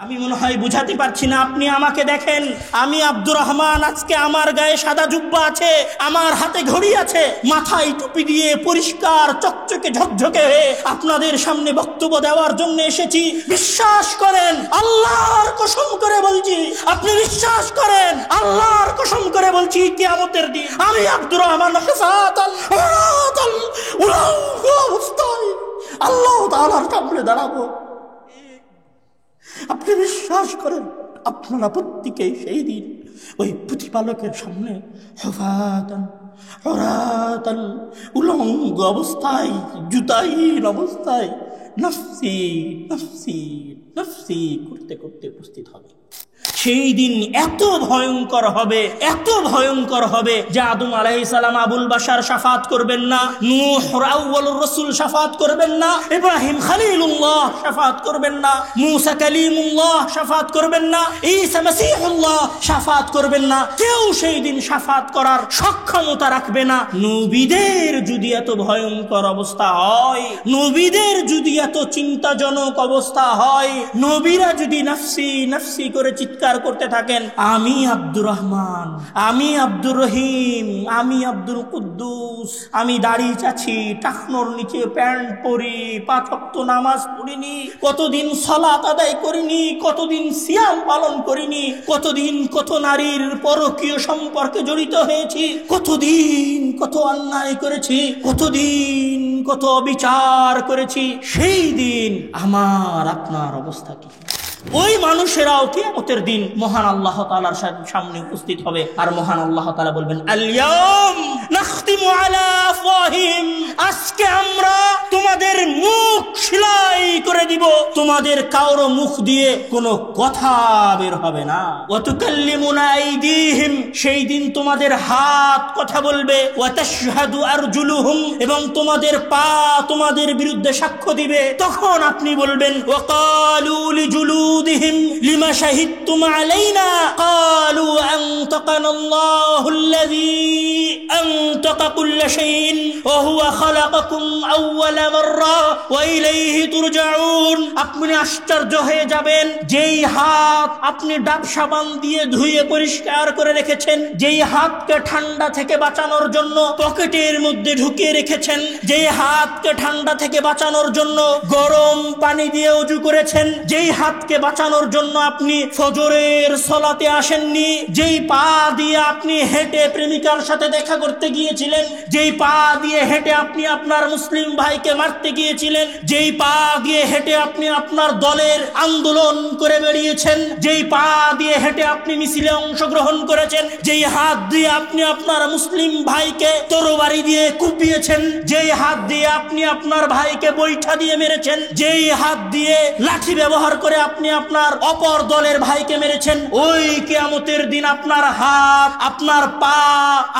আমি মনে হয় বুঝাতে পারছি না, আপনি আমাকে দেখেন, আমি আব্দুর রহমান, আজকে আমার গায়ে সাদা জুব্বা আছে, আমার হাতে ঘড়ি আছে, মাথায় টুপি দিয়ে পরিষ্কার চকচকে ঝকঝকে হয়ে আপনাদের সামনে বক্তব্য দেওয়ার জন্য এসেছি। বিশ্বাস করেন, আল্লাহর কসম করে বলছি, আপনি বিশ্বাস করেন, আল্লাহর কসম করে বলছি, কিয়ামতের দিন আমি আব্দুর রহমান অবস্থায় আল্লাহ তাআলার সামনে দাঁড়াবো। আপনি বিশ্বাস করেন, আপনারা প্রত্যেকেই সেই দিন ওই প্রতিপালকের সামনে হুফাতান উরাতান উলঙ্গ অবস্থায়, জুতাহীন অবস্থায় নফসি নফসি নফসি করতে করতে উপস্থিত হবে। সেই দিন এত ভয়ঙ্কর হবে, এত ভয়ঙ্কর হবে যে আদম আলাইহিস সালাম আবুল বাশার শাফাত করবেন না, নূহ আউয়ালুর রাসূল শাফাত করবেন না, ইব্রাহিম খলিলুল্লাহ শাফাত করবেন না, মূসা কালিমুল্লাহ শাফাত করবেন না, ঈসা মাসীহুল্লাহ শাফাত করবেন না। কেউ সেই দিন শাফাত করার সক্ষমতা রাখবে না। নবীদের যদি এত ভয়ঙ্কর অবস্থা হয়, নবীদের যদি এত চিন্তাজনক অবস্থা হয়, নবীরা যদি নফসি নফসি করে চিৎকার করতে থাকেন, আমি আব্দুর রহমান, আমি আব্দুর রহিম, আমি আব্দুল কুদ্দুস, আমি দাড়ি চাচ্ছি, টাকনোর নিচে প্যান্ট পরি, 5 ওয়াক্ত নামাজ পড়িনি, কতদিন সালাত আদায় করিনি, কতদিন সিয়াম পালন করিনি, কতদিন কত নারীর পরকীয় সম্পর্কে জড়িত হয়েছি, কতদিন কত অন্যায় করেছি, কতদিন কত অবিচার করেছি। সেই দিন আমার আপনার অবস্থা কি? ওই মানুষেরাও কিয়ামতের দিন মহান আল্লাহ তাআলার সামনে উপস্থিত হবে, আর মহান আল্লাহ তাআলা বলবেন, আল-ইয়াউম নাখতিমু আলা আফওয়াহিম, আজকে আমরা তোমাদের মুখ সেলাই করে দিব, তোমাদের কারো মুখ দিয়ে কোনো কথা বের হবে না। ওয়া তুকাল্লিমুনা আইদিহিম, সেই দিন তোমাদের হাত কথা বলবে, ওয়া তাশহাদু আরজুলুহুম, এবং তোমাদের পা তোমাদের বিরুদ্ধে সাক্ষ্য দিবে। তখন আপনি বলবেন, ওয়া ক্বালু লিজুলুদিহিম লিমা শাহিদতুম আলাইনা, ক্বালু আনতাকানাল্লাহুল্লাযী আনতাকা কুল্লা শাইইন ওয়া হুয়া খালাকাকুম আউওয়ালা মাররা ওয়া ইলাইহি তুরজাউন। আপনি আশ্চর্য হয়ে যাবেন, যেই হাত আপনি ডাব সাবান দিয়ে ধুয়ে পরিষ্কার করে রেখেছেন, যেই হাতকে ঠান্ডা থেকে বাঁচানোর জন্য পকেটের মধ্যে ঢুকিয়ে রেখেছেন, যেই হাতকে ঠান্ডা থেকে বাঁচানোর জন্য গরম পানি দিয়ে ওযু করেছেন, যেই হাতকে বাঁচানোর জন্য আপনি ফজরের সালাতে আসেননি, যেই পা দিয়ে আপনি হেঁটে প্রেমিকার সাথে দেখা করতে গিয়েছিলেন, যেই পা দিয়ে হেঁটে আপনি আপনার মুসলিম ভাইকে মারতে গিয়েছিলেন, যেই পা দিয়ে হেঁটে আপনি আপনার দলের আন্দোলন করে বেরিয়েছেন, যেই পা দিয়ে হেঁটে আপনি মিছিলে অংশগ্রহণ করেছেন, যেই হাত দিয়ে আপনি আপনার মুসলিম ভাইকে তরবারি দিয়ে কুপিয়েছেন, যেই হাত দিয়ে আপনি আপনার ভাইকে বৈঠা দিয়ে মেরেছেন, যেই হাত দিয়ে লাঠি ব্যবহার করে আপনি আপনার অপর দলের ভাইকে মেরেছেন, ওই কিয়ামতের দিন আপনার হাত, আপনার পা,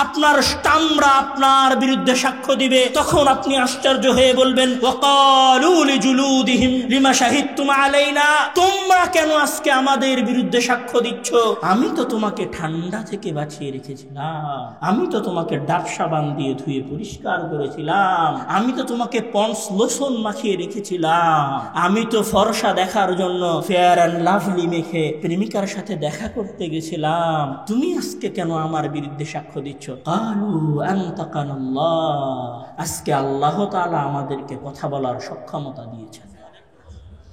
আপনার চামড়া আপনার বিরুদ্ধে সাক্ষ্য দিবে। তখন আপনি আশ্চর্য হয়ে বলবেন, ওয়াকালু লিজুলুদিহিম লিমা শাহিদতুম আলাইনা, তোমরা কেন আজকে আমাদের বিরুদ্ধে সাক্ষ্য দিচ্ছ? আমি তো তোমাকে ঠান্ডা থেকে বাঁচিয়ে রেখেছিলাম, আমি তো তোমাকে ডাব সাবান দিয়ে ধুয়ে পরিষ্কার করেছিলাম, আমি তো তোমাকে পন্স লোশন মাখিয়ে রেখেছিলাম, আমি তো ফর্সা দেখার জন্য ফেয়ার অ্যান্ড লাভলি মেখে প্রেমিকার সাথে দেখা করতে গেছিলাম, তুমি আজকে কেন আমার বিরুদ্ধে সাক্ষ্য দিচ্ছ? ক্বালু আনতাকানাল্লাহ, আজকে আল্লাহ তাআলা আমাদেরকে কথা বলার সক্ষমতা দিয়েছেন।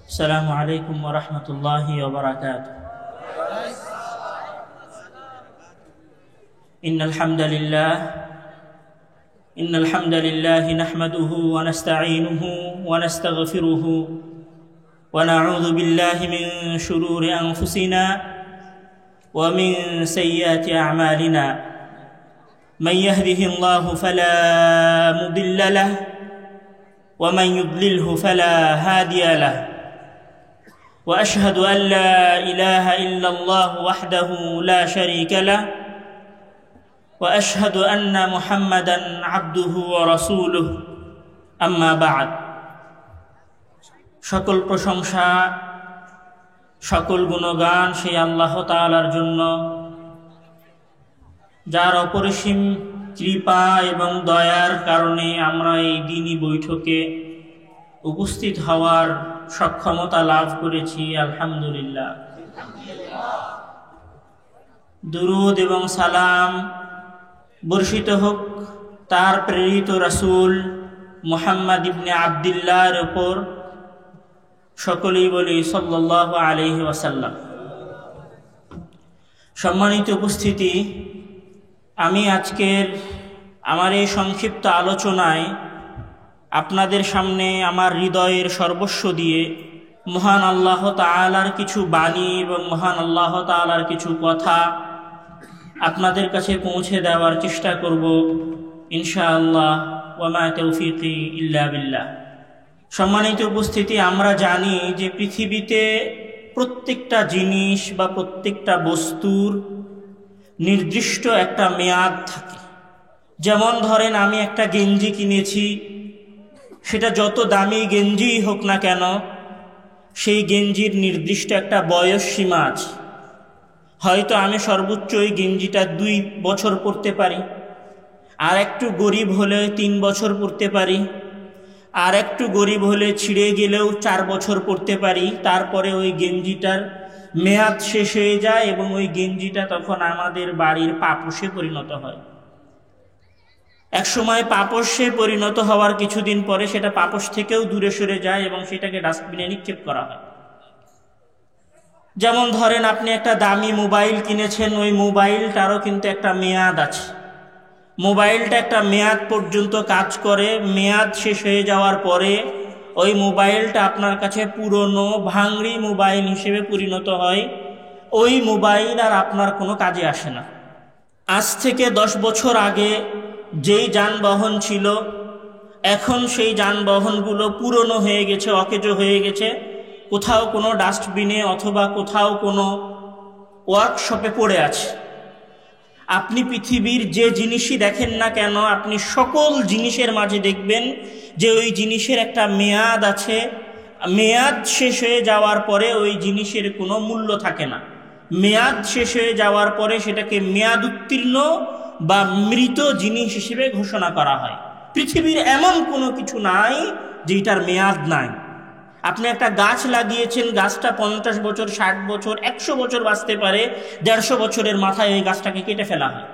আসসালামু আলাইকুম ওয়া রাহমাতুল্লাহি ওয়া বারাকাতুহু। ইন্নাল হামদালিল্লাহি নাহমাদুহু ওয়া নাস্তাঈনুহু ওয়া নাস্তাগফিরুহু ওয়া নাউযু বিল্লাহি মিন শুরুরি আনফুসিনা ওয়া মিন সাইয়্যাতি আ'মালিনা। মান ইয়াহদিহিল্লাহু ফালা মুদিল্লা লাহু ওয়া মান ইউদ্লিলহু ফালা হাদিয়া লাহু। ওয়া আশহাদু আন লা ইলাহা ইল্লাল্লাহু ওয়াহদাহু লা শারীকা লাহু ওয়া আশহাদু আন্না মুহাম্মাদান আবদুহু ওয়া রাসূলুহু। আম্মা বা'দ। সকল প্রশংসা, সকল গুণগান সেই আল্লাহ তাআলার জন্য, যার অপরিসীম কৃপা এবং দয়ার কারণে আমরা এই দিনী বৈঠকে উপস্থিত হওয়ার সক্ষমতা লাভ করেছি, আলহামদুলিল্লাহ। দুরূদ এবং সালাম বর্ষিত হোক তার প্রেরিত রাসূল মুহাম্মদ ইবনে আব্দুল্লাহর উপর। সকলেই বলি সাল্লাল্লাহু আলাইহি ওয়াসাল্লাম। সম্মানিত উপস্থিতি, আমি আজকের আমার এই সংক্ষিপ্ত আলোচনায় আপনাদের সামনে আমার হৃদয়ের সর্বস্ব দিয়ে মহান আল্লাহ তাআলার কিছু বাণী এবং মহান আল্লাহ তাআলার কিছু কথা আপনাদের কাছে পৌঁছে দেওয়ার চেষ্টা করব ইনশাআল্লাহ। ওয়া মা তাওফীকি ইল্লা বিল্লাহ। সম্মানিত উপস্থিতি, আমরা জানি যে পৃথিবীতে প্রত্যেকটা জিনিস বা প্রত্যেকটা বস্তুর নির্দিষ্ট একটা মেয়াদ থাকে। যেমন ধরেন, আমি একটা গেঞ্জি কিনেছি, সেটা যত দামি গেঞ্জিই হোক না কেন, সেই গেঞ্জির নির্দিষ্ট একটা বয়স সীমা আছে। হয়তো আমি সর্বোচ্চ ওই গেঞ্জিটা 2 বছর পরতে পারি, আর একটু গরিব হলে 3 বছর পরতে পারি, আর একটু গরিব হলে ছিঁড়ে গেলেও 4 বছর পরতে পারি। তারপরে ওই গেঞ্জিটার মেয়াদ শেষ হয়ে যায় এবং ওই গেঞ্জিটা তখন আমাদের বাড়ির পাপোশে পরিণত হয়। এক সময় পাপোশে পরিণত হওয়ার কিছুদিন পরে সেটা পাপোশ থেকেও দূরে সরে যায় এবং সেটাকে ডাস্টবিনে নিক্ষেপ করা হয়। যেমন ধরেন, আপনি একটা দামি মোবাইল কিনেছেন, ওই মোবাইলটারও কিন্তু একটা মেয়াদ আছে। মোবাইলটা একটা মেয়াদ পর্যন্ত কাজ করে, মেয়াদ শেষ হয়ে যাওয়ার পরে ওই মোবাইলটা আপনার কাছে পুরনো ভাঙড়ি মোবাইল হিসেবে পরিণত হয়। ওই মোবাইল আর আপনার কোনো কাজে আসে না। আজ থেকে 10 বছর আগে যেই যানবাহন ছিল, এখন সেই যানবাহনগুলো পুরনো হয়ে গেছে, অকেজো হয়ে গেছে, কোথাও কোনো ডাস্টবিনে অথবা কোথাও কোনো ওয়ার্কশপে পড়ে আছে। আপনি পৃথিবীর যে জিনিসই দেখেন না কেন, আপনি সকল জিনিসের মাঝে দেখবেন যে ওই জিনিসের একটা মেয়াদ আছে। মেয়াদ শেষ হয়ে যাওয়ার পরে ওই জিনিসের কোনো মূল্য থাকে না। মেয়াদ শেষ হয়ে যাওয়ার পরে সেটাকে মেয়াদ উত্তীর্ণ বা মৃত জিনিস হিসেবে ঘোষণা করা হয়। পৃথিবীর এমন কোনো কিছু নাই যেটার মেয়াদ নাই। আপনি একটা গাছ লাগিয়েছেন, গাছটা 50 বছর, 60 বছর, 100 বছর বাঁচতে পারে, 150 বছরের মাথায় ওই গাছটাকে কেটে ফেলা হয়।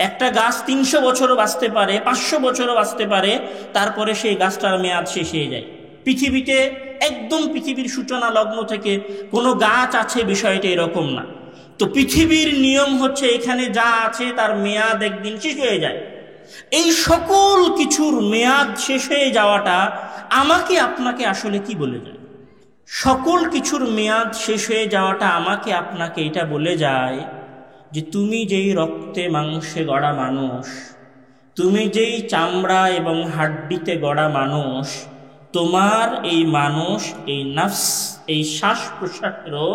একটা গাছ 300 বছরও বাঁচতে পারে, 500 বছরও বাঁচতে পারে, তারপরে সেই গাছটার মেয়াদ শেষ হয়ে যায়। পৃথিবীতে একদম পৃথিবীর সূচনা লগ্ন থেকে কোনো গাছ আছে বিষয়টা এরকম না। তো পৃথিবীর নিয়ম হচ্ছে, এখানে যা আছে তার মেয়াদ একদিন শেষ হয়ে যায়। এই সকল কিছুর মেয়াদ শেষ হয়ে যাওয়াটা আমাকে আপনাকে আসলে কি বলে যায়? সকল কিছুর মেয়াদ শেষ হয়ে যাওয়াটা আমাকে আপনাকে এটা বলে যায় যে তুমি যেই রক্তে মাংসে গড়া মানুষ, তুমি যেই চামড়া এবং হাড্ডিতে গড়া মানুষ, তোমার এই মানুষ, এই নফস, এই শ্বাস প্রশ্বাসেরও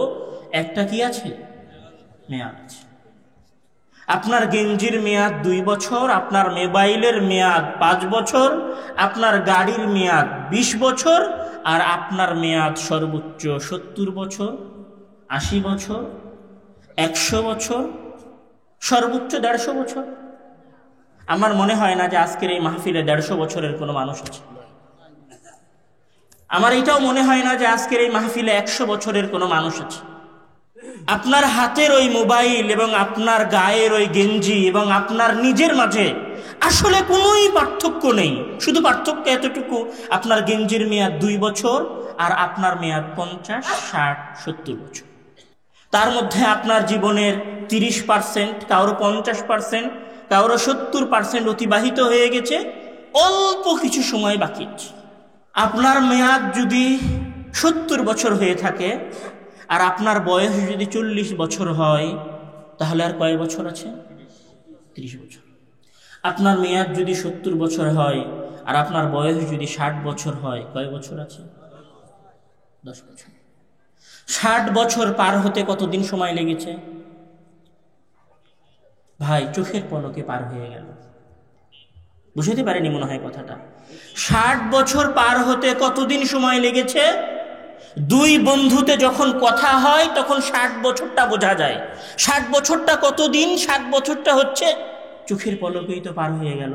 একটা কি আছে? মেয়াদ আছে। আপনার গেঞ্জির মেয়াদ 2 বছর, আপনার মোবাইলের মেয়াদ 5 বছর, আপনার গাড়ির মেয়াদ 20 বছর, আর আপনার মেয়াদ সর্বোচ্চ 70 বছর, 80 বছর, 100 বছর, সর্বোচ্চ 150 বছর। আমার মনে হয় না যে আজকের এই মাহফিলে 150 বছরের কোনো মানুষ আছে। আমার এটাও মনে হয় না যে আজকের এই মাহফিলে 100 বছরের কোনো মানুষ আছে। আপনার হাতের ওই মোবাইল এবং আপনার গায়ের ওই গেঞ্জি এবং আপনার নিজের মাঝে আসলে কোনোই পার্থক্য নেই। শুধু পার্থক্য এতটুকু, আপনার গেঞ্জির মেয়াদ 2 বছর আর আপনার মেয়াদ 50, 60, 70 বছর। তার মধ্যে আপনার জীবনের 30%, কারো 50%, কারো 70% অতিবাহিত হয়ে গেছে, অল্প কিছু সময় বাকি আছে। আপনার মেয়াদ যদি 70 বছর হয়ে থাকে আর আপনার বয়স যদি 40 বছর হয়, তাহলে আর কয় বছর আছে? 30 বছর। আপনার মেয়াদ যদি 70 বছর হয় আর আপনার বয়স যদি 60 বছর হয়, কয় বছর আছে? 10 বছর। 60 বছর পার হতে কতদিন সময় লেগেছে? ভাই, চোখের পলকে পার হয়ে গেল। বুঝতে পারেনি মনে হয় কথাটা। 60 বছর পার হতে কতদিন সময় লেগেছে? 2 বন্ধুতে যখন কথা হয় তখন 60 বছরটা বোঝা যায়। 60 বছরটা কতদিন? 60 বছরটা হচ্ছে চোখের পলকেই তো পার হয়ে গেল।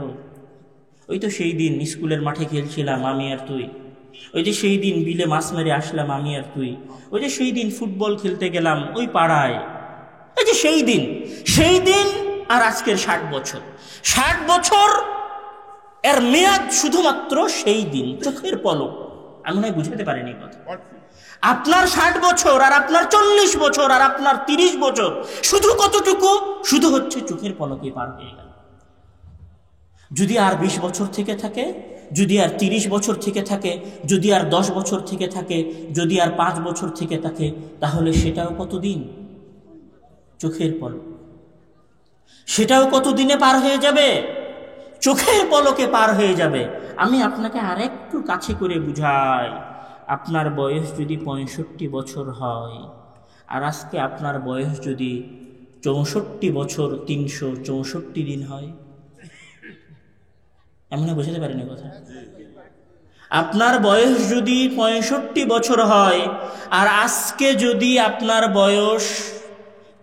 ওই তো সেই দিন স্কুলের মাঠে খেলছিলাম আমি আর তুই, ওই যে সেই দিন বিলে মাছ মেরে আসলাম আমি আর তুই, ওই যে সেই দিন ফুটবল খেলতে গেলাম ওই পাড়ায়, এই যে সেই দিন আর আজকের 60 বছর, 60 বছর এর মেয়াদ শুধুমাত্র সেই দিন, চোখের পলক। আমি মনে হয় বুঝাতে পারিনি কথা। আপনার 60 বছর আর আপনার 40 বছর আর আপনার 30 বছর শুধু কতটুকু, শুধু হচ্ছে চোখের পলকে পার হয়ে গেল। যদি আর 20 বছর থেকে থাকে, যদি আর 30 বছর থেকে থাকে, যদি আর 10 বছর থেকে থাকে, যদি আর 5 বছর থেকে থাকে, তাহলে সেটাও কতদিন? চোখের পলক। সেটাও কতদিনে পার হয়ে যাবে? চোখের পলকে পার হয়ে যাবে। আমি আপনাকে আরেকটু কাছে করে বুঝাই, আপনার বয়স যদি 65 বছর হয় আর আজকে আপনার বয়স যদি 64 বছর 364 দিন হয়, এমন বুঝতে পারিনি কথা। আপনার বয়স যদি 65 বছর হয় আর আজকে যদি আপনার বয়স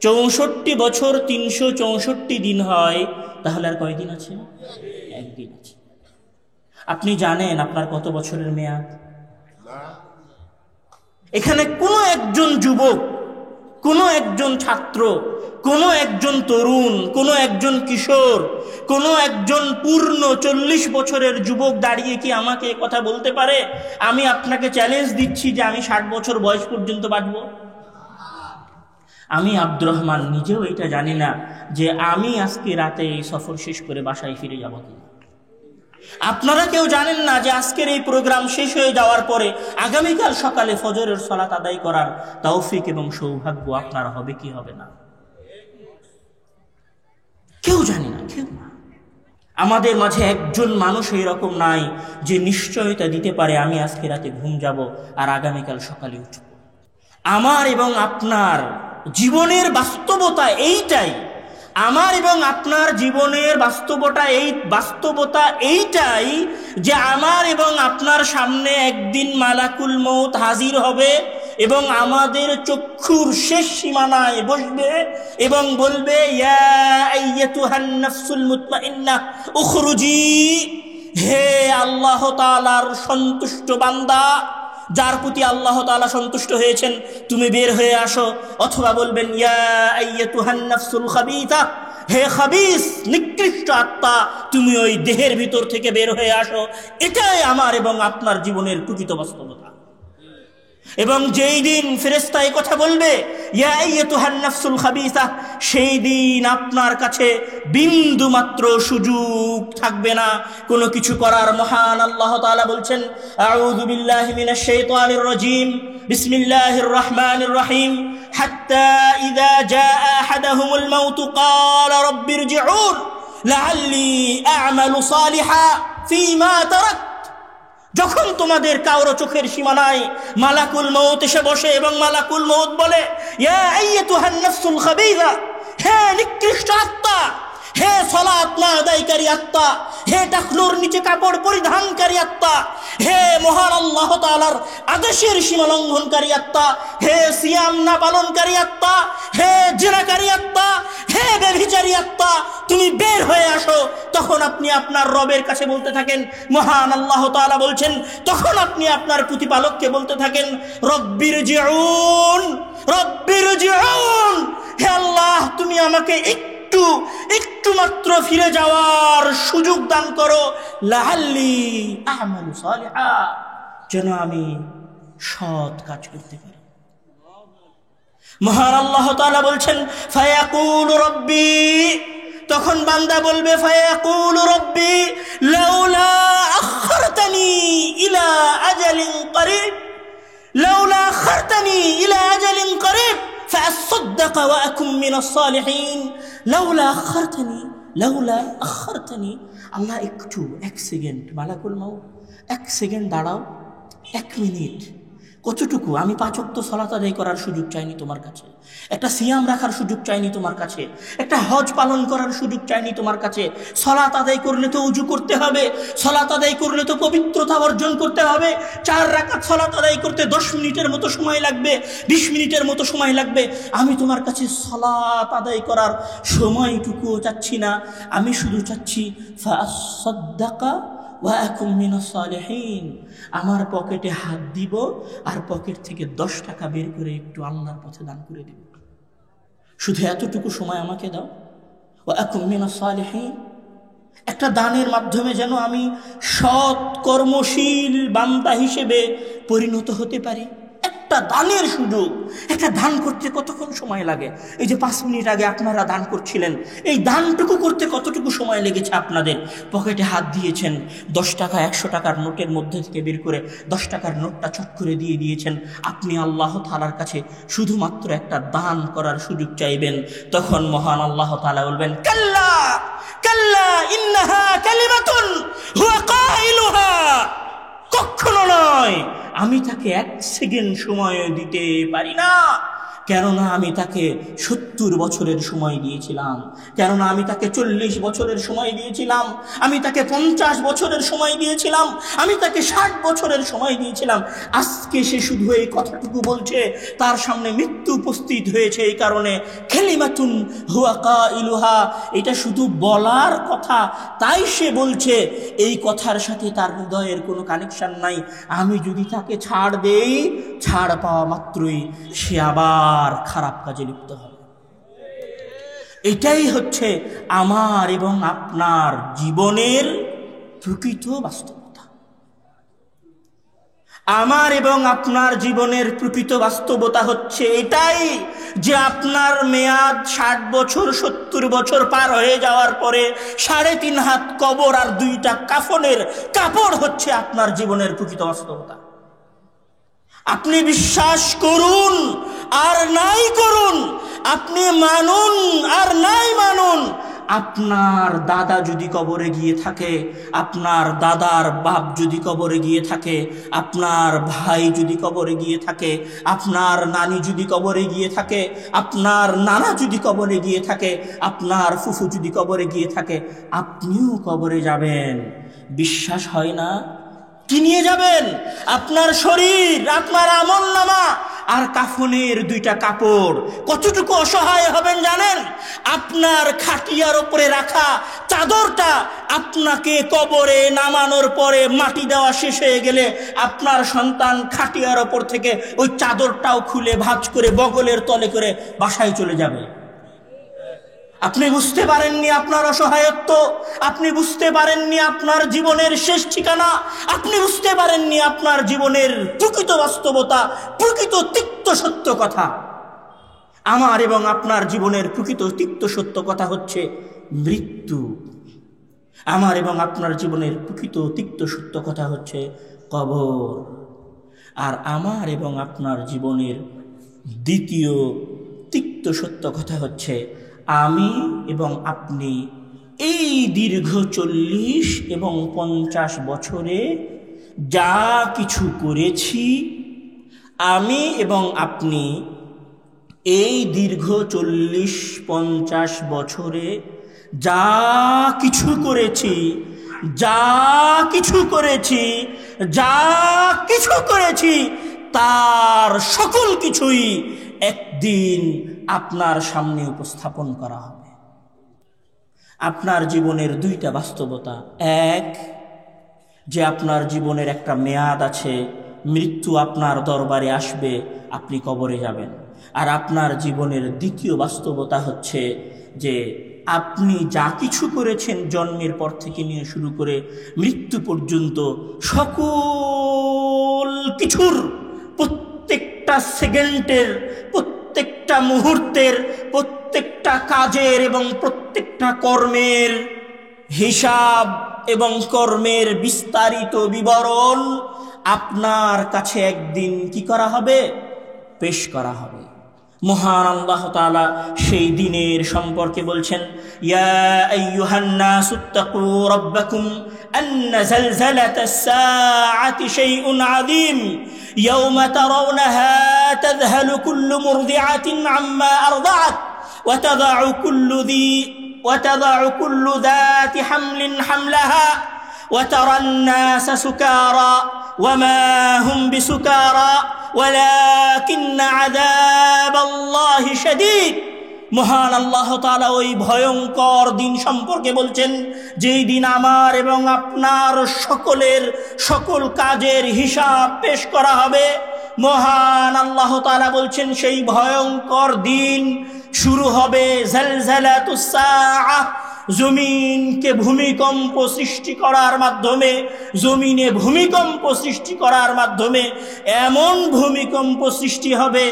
64 বছর 364 দিন হয়, তাহলে আর কয়দিন আছে? একদিন আছে। আপনি জানেন আপনার কত বছরের মেয়াদ? এখানে কোনো একজন যুবক, কোনো একজন ছাত্র, কোনো একজন তরুণ, কোনো একজন কিশোর, কোনো একজন পূর্ণ 40 বছরের যুবক দাঁড়িয়ে কি আমাকে কথা বলতে পারে আমি আপনাকে চ্যালেঞ্জ দিচ্ছি যে আমি 60 বছর বয়স পর্যন্ত বাঁচব? আমি আব্দুর রহমান নিজেও এটা জানি না যে আমি আজকে রাতে এই সফর শেষ করে বাসায় ফিরে যাব কিনা। আপনারা কেউ জানেন না যে আজকের এই প্রোগ্রাম শেষ হয়ে যাওয়ার পরে আগামীকাল সকালে ফজরের সালাত আদায় করার তৌফিক এবং সৌভাগ্য আপনার হবে কি হবে না। কেউ জানে না, কেউ না। আমাদের মাঝে একজন মানুষ এইরকম নাই যে নিশ্চয়তা দিতে পারে আমি আজকে রাতে ঘুম যাব আর আগামীকাল সকালে উঠব। আমার এবং আপনার জীবনের বাস্তবতা এইটাই, আমার এবং আপনার জীবনের বাস্তবতা এইটাই যে আমার এবং আপনার সামনে একদিন মালাকুল মউত হাজির হবে এবং আমাদের চক্ষুর শেষ সীমানায় বসবে এবং বলবে, ইয়া আইয়াতুহান নাফসুল মুতমাইন্নাহ উখরুজি, হে আল্লাহ তাআলার সন্তুষ্ট বান্দা, যার প্রতি আল্লাহ তাআলা সন্তুষ্ট হয়েছেন, তুমি বের হয়ে আসো। অথবা বলবেন, ইয়া আইয়াতুহান নাফসুল খাবিসা, হে খাবিস নিকৃষ্ট আত্মা, তুমি ওই দেহের ভিতর থেকে বের হয়ে আসো। এটাই আমার এবং আপনার জীবনের প্রকৃত বাস্তবতা। এবং যেই দিন ফেরেশতা এই কথা বলবে, ইয়া আইয়াতুহান নাফসুল খাবিসা, সেই দিন আপনার কাছে বিন্দু মাত্র সুযোগ থাকবে না কোনো কিছু করার। মহান আল্লাহ তাআলা বলছেন, আউযু বিল্লাহি মিনাশ শাইতানির রাজীম, বিসমিল্লাহির রহমানির রহিম, হাত্তা ইযা জাআ আহাদাহুমুল মাউতু ক্বালা রাব্বিরজিউন লাআল্লি আ'মালু সালিহান ফীমা তারাক। যখন তোমাদের কারো চোখের সীমানায় মালাকুল মউত এসে বসে এবং মালাকুল মউত বলে, ইয়া আইয়াতুহান নাফসুল খাবিসা, হে নিকৃষ্ট আত্মা, হে সালাত না আদায়কারী আত্মা, হে টাকনুর নিচে কাপড় পরিধানকারী আত্মা, হে মহান আল্লাহ তাআলার আদেশের সীমা লঙ্ঘনকারী আত্মা, হে সিয়াম না পালনকারী আত্মা, হে জিনাকারী আত্মা, হে ব্যভিচারী আত্মা, তুমি বের হয়ে আসো। তখন আপনি আপনার রবের কাছে বলতে থাকেন, মহান আল্লাহ তাআলা বলছেন, তখন আপনি আপনার প্রতিপালককে বলতে থাকেন, রব্বিরজিউন, রব্বিরজিউন, হে আল্লাহ তুমি আমাকে একটু মাত্র ফিরে যাওয়ার সুযোগ দান করো, লাআল্লি আ'মালু সালিহান, যেন আমি সৎ কাজ করতে পারি। মহান আল্লাহ তাআলা বলছেন, ফায়াকুলু রাব্বি, তখন বান্দা বলবে, ফায়াকুলু রাব্বি লাউলা আখারতানি ইলা আজালিন করিব, লাউলা আখারতানি ইলা আজালিন করিব فأصدق وأكن من الصالحين লাউলা আখারতানি। আল্লাহ একটু, 1 সেকেন্ড, মালাকুল মউত 1 সেকেন্ড দাঁড়াও, 1 মিনিট, কতটুকু? আমি 5 ওয়াক্ত সালাত আদায় করার সুযোগ চাইনি তোমার কাছে, একটা সিয়াম রাখার সুযোগ চাইনি তোমার কাছে, একটা হজ পালন করার সুযোগ চাইনি তোমার কাছে। সালাত আদায় করলে তো ওযু করতে হবে, সালাত আদায় করলে তো পবিত্রতা অর্জন করতে হবে। 4 রাকাত সালাত আদায় করতে 10 মিনিটের মতো সময় লাগবে, 20 মিনিটের মতো সময় লাগবে। আমি তোমার কাছে সালাত আদায় করার সময়টুকুও চাচ্ছি না, আমি শুধু চাচ্ছি ফাসাদ্দাকা ওয়া আকুম মিনাস সালিহিন, আমার পকেটে হাত দিব আর পকেট থেকে 10 টাকা বের করে একটু আল্লাহর পথে দান করে দিব। শুধু এতটুকু সময় আমাকে দাও। ওয়া আকুম মিনাস সালিহিন, একটা দানের মাধ্যমে যেন আমি সৎ কর্মশীল বান্দা হিসেবে পরিণত হতে পারি। একটা দানের সুযোগ, একটা দান করতে কতক্ষণ সময় লাগে? এই যে 5 মিনিট আগে আপনারা দান করছিলেন, এই দানটুকু করতে কতটুকু সময় লেগেছে আপনাদের? পকেটে হাত দিয়েছেন, 10 টাকা 100 টাকার নোটের মধ্যে থেকে বের করে 10 টাকার নোটটা চট করে দিয়ে দিয়েছেন। আপনি আল্লাহ তাআলার কাছে শুধুমাত্র একটা দান করার সুযোগ চাইবেন, তখন মহান আল্লাহ তাআলা বলবেন, কাল্লা কাল্লা ইন্নাহা কালিমাতুন হুয়া কাইলুহা, কখনো নয়, আমি তাকে 1 সেকেন্ড সময় দিতে পারি না, কেননা আমি তাকে 70 বছরের সময় দিয়েছিলাম, কেননা আমি তাকে 40 বছরের সময় দিয়েছিলাম, আমি তাকে 50 বছরের সময় দিয়েছিলাম, আমি তাকে 60 বছরের সময় দিয়েছিলাম। আজকে সে শুধু এই কথাটুকু বলছে, তার সামনে মৃত্যু উপস্থিত হয়েছে, এই কারণে কালিমাতুন হুয়া কাইলুহা, এটা শুধু বলার কথা, তাই সে বলছে। এই কথার সাথে তার হৃদয়ের কোনো কানেকশন নাই। আমি যদি তাকে ছাড় দেই, ছাড় পাওয়া মাত্রই সে আবার খারাপ কাজে লিপ্ত হবে। এটাই হচ্ছে আমার এবং আপনার জীবনের প্রকৃত বাস্তবতা। আমার এবং আপনার জীবনের প্রকৃত বাস্তবতা হচ্ছে এটাই যে আপনার মেয়াদ 60 বছর 70 বছর পার হয়ে যাওয়ার পরে 3.5 হাত কবর আর 2টা কাফনের কাপড় হচ্ছে আপনার জীবনের প্রকৃত বাস্তবতা। আপনি বিশ্বাস করুন আর নাই করুন, আপনি মানুন আর নাই মানুন, আপনার দাদা যদি কবরে গিয়ে থাকে, আপনার দাদার বাপ যদি কবরে গিয়ে থাকে, আপনার ভাই যদি কবরে গিয়ে থাকে, আপনার নানি যদি কবরে গিয়ে থাকে, আপনার নানা যদি কবরে গিয়ে থাকে, আপনার ফুফু যদি কবরে গিয়ে থাকে, আপনিও কবরে যাবেন। বিশ্বাস হয় না? কি নিয়ে যাবেন? আপনার শরীর, আপনার আমলনামা আর কাফনের 2টা কাপড়। কতটুকু অসহায় হবেন জানেন? আপনার খাটিয়ার উপরে রাখা চাদরটা আপনাকে কবরে নামানোর পরে মাটি দেওয়া শেষ হয়ে গেলে আপনার সন্তান খাটিয়ার উপর থেকে ওই চাদরটাও খুলে ভাঁজ করে বগলের তলে করে বাসায় চলে যাবে। আপনি বুঝতে পারেননি আপনার অসহায়ত্ব, আপনি বুঝতে পারেননি আপনার জীবনের শেষ ঠিকানা, আপনি বুঝতে পারেননি আপনার জীবনের প্রকৃত বাস্তবতা, প্রকৃত তিক্ত সত্য কথা। আমার এবং আপনার জীবনের প্রকৃত তিক্ত সত্য কথা হচ্ছে মৃত্যু। আমার এবং আপনার জীবনের প্রকৃত তিক্ত সত্য কথা হচ্ছে কবর। আর আমার এবং আপনার জীবনের দ্বিতীয় তিক্ত সত্য কথা হচ্ছে আমি এবং আপনি এই দীর্ঘ 40 এবং 50 বছরে যা কিছু করেছি, আমি এবং আপনি এই দীর্ঘ 40-50 বছরে যা কিছু করেছি, যা কিছু করেছি, যা কিছু করেছি, তার সকল কিছুই একদিন আপনার সামনে উপস্থাপন করা হবে। আপনার জীবনের 2টা বাস্তবতা, এক যে আপনার জীবনের একটা মেয়াদ আছে, মৃত্যু আপনার দরবারে আসবে, আপনি কবরে যাবেন। আর আপনার জীবনের দ্বিতীয় বাস্তবতা হচ্ছে যে আপনি যা কিছু করেছেন জন্মের পর থেকে নিয়ে শুরু করে মৃত্যু পর্যন্ত সকল কিছুর, প্রত্যেকটা সেকেন্ডের, প্রত্যেকটা মুহূর্তের, প্রত্যেকটা কাজের এবং প্রত্যেকটা কর্মের হিসাব এবং কর্মের বিস্তারিত বিবরণ আপনার কাছে একদিন কি করা হবে? পেশ করা হবে। মহান আল্লাহ তাআলা সেই দিনের সম্পর্কে বলছেন, ইয়া আইয়ুহান নাসুত্তাকু রাব্বাকুম আন্না যালযালাতাস সাআতি শাইউন আযীম ইয়াওমা তারাওনাহা তাযহালু কুল্লু মুরদিআতিন আম্মা আরদাআত ওয়া তাদা'u কুল্লু যাতি হামলিন হামলাহা ওয়া তারান নাসা সুকারা ওয়া মা হুম বিসুকারা ওয়ালাকিন্না আযাবাল্লাহি শাদীদ। মহান আল্লাহ তাআলা ওই ভয়ঙ্কর দিন সম্পর্কে বলছেন, যেই দিন আমার এবং আপনার সকলের সকল কাজের হিসাব পেশ করা হবে। মহান আল্লাহ তাআলা বলছেন সেই ভয়ঙ্কর দিন শুরু হবে জালজালাতুস সাআহ, জমিনকে ভূমিকম্প সৃষ্টি করার মাধ্যমে, জমিনে ভূমিকম্প সৃষ্টি করার মাধ্যমে এমন ভূমিকম্প সৃষ্টি হবে,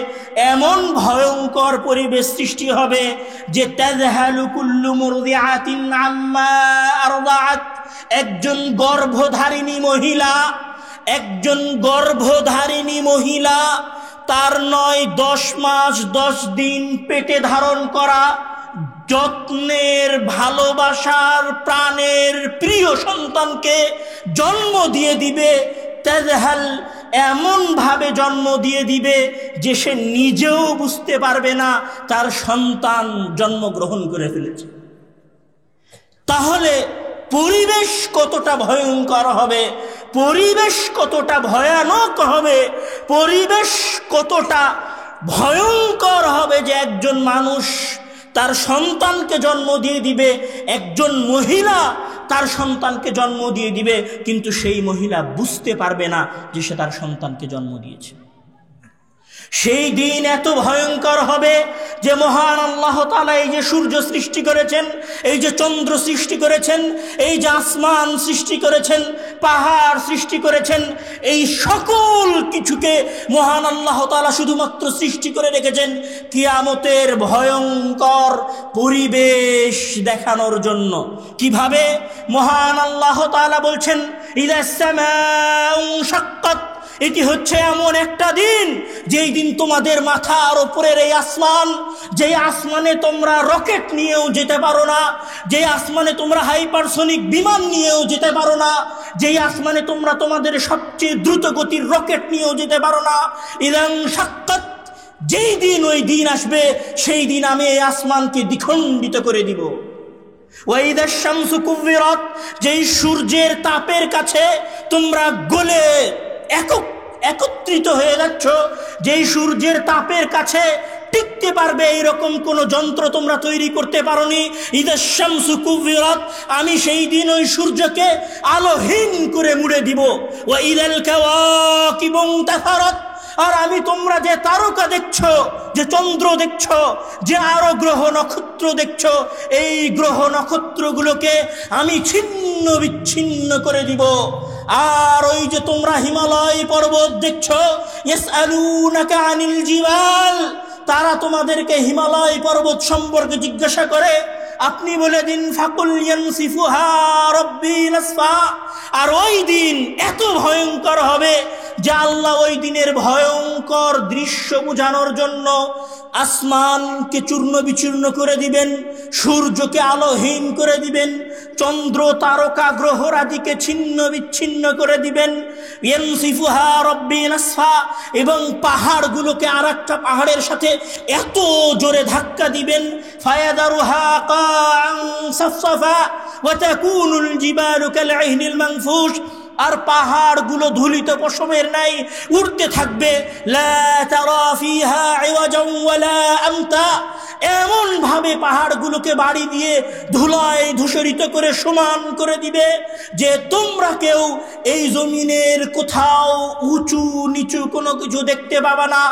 এমন ভয়ঙ্কর পরিবেশ সৃষ্টি হবে যে তাযহালু কুল্লু মুরদিআতিন আম্মা আরদাআত, একজন গর্ভধারিণী মহিলা তার 9-10 মাস 10 দিন পেটে ধারণ করা যত্নের ভালোবাসার প্রাণের প্রিয় সন্তানকে জন্ম দিয়ে দিবে। তাজহাল, এমন ভাবে জন্ম দিয়ে দিবে যে সে নিজেও বুঝতে পারবে না তার সন্তান জন্মগ্রহণ করে ফেলেছে। তাহলে পরিবেশ কতটা ভয়ঙ্কর হবে, পরিবেশ কতটা ভয়ানক হবে, পরিবেশ কতটা ভয়ঙ্কর হবে যে একজন মানুষ তার সন্তানকে জন্ম দিয়ে দিবে, একজন মহিলা তার সন্তানকে জন্ম দিয়ে দিবে, কিন্তু সেই মহিলা বুঝতে পারবে না যে সে তার সন্তানকে জন্ম দিয়েছে। সেই দিন এত ভয়ঙ্কর হবে যে মহান আল্লাহ তাআলা এই যে সূর্য সৃষ্টি করেছেন, এই যে চন্দ্র সৃষ্টি করেছেন, এই যে আসমান সৃষ্টি করেছেন, পাহাড় সৃষ্টি করেছেন, এই সকল কিছুকে মহান আল্লাহ তাআলা শুধুমাত্র সৃষ্টি করে রেখেছেন কিয়ামতের ভয়ঙ্কর পরিবেশ দেখানোর জন্য। কিভাবে? মহান আল্লাহ তাআলা বলছেন, ইদাস সামাউ শাক্কাত, এটি হচ্ছে এমন একটা দিন যেই দিন তোমাদের মাথার উপরের এই আসমান, যে আসমানে তোমরা রকেট নিয়েও যেতে পারো না, যে আসমানে তোমরা হাইপারসনিক বিমান নিয়েও যেতে পারো না, যেই আসমানে তোমরা তোমাদের সবচেয়ে দ্রুত গতির রকেট নিয়েও যেতে পারো না, ইদান শাক্কাত, যেই দিন ওই দিন আসবে সেই দিন আমি এই আসমানকে দ্বিখণ্ডিত করে দিব। ওয়াইদাশ শামসু কুবিরাত, যেই সূর্যের তাপের কাছে তোমরা গলে একত্রিত হয়ে যাচ্ছ, যেই সূর্যের তাপের কাছে টিকতে পারবে এইরকম কোন যন্ত্র তোমরা তৈরি করতে পারোনি। ইদাশ শামসু কুবিরাত, আমি সেই দিন ওই সূর্যকে আলোহীন করে মুড়ে দিব। ওয়া ইদাল কাওয়াকিবু ইনতাসারাত, আর আমি তোমরা যে তারকা দেখছো, যে চন্দ্র দেখছো, যে আরো গ্রহ নক্ষত্র দেখছো, এই গ্রহ নক্ষত্রগুলোকে আমি ছিন্ন বিচ্ছিন্ন করে দিব। আর ওই যে তোমরা হিমালয় পর্বত দেখছো, ইয়াসআলুনাকা আনিল জিবাল, তারা তোমাদেরকে হিমালয় পর্বত সম্পর্কে জিজ্ঞাসা করে, আপনি বলে দিন ফাকুল ইয়ানসিফুহা রাব্বি নাসফা। আর ওই দিন এত ভয়ঙ্কর হবে যে আল্লাহ ওই দিনের ভয়ঙ্কর দৃশ্য বোঝানোর জন্য আসমানকে চূর্ণ বিচূর্ণ করে দিবেন, সূর্যকে আলোহীন করে দিবেন, চন্দ্র তারকা গ্রহরাজিকে ছিন্ন বিচ্ছিন্ন করে দিবেন। ইয়ানসিফুহা রাব্বি নাসফা, এবং পাহাড়গুলোকে আরেকটা পাহাড়ের সাথে এত জোরে ধাক্কা দিবেন, ফায়াদারুহা কাআন সাফসাফা ওয়া তাকুনুল জিবালু কালঈহনিল মানফুশ, আর পাহাড়গুলো ধুলিত পশমের নাই উড়তে থাকবে। লা তারা ফিহা ইওয়াজান ওয়ালা আমতা, এমন ভাবে পাহাড়গুলোকে বাড়ি দিয়ে ধুলায় ধূসরিত করে সমান করে দিবে যে তোমরা কেউ এই জমিনের কোথাও উঁচু নিচু কোনো কিছু দেখতে পাবে না।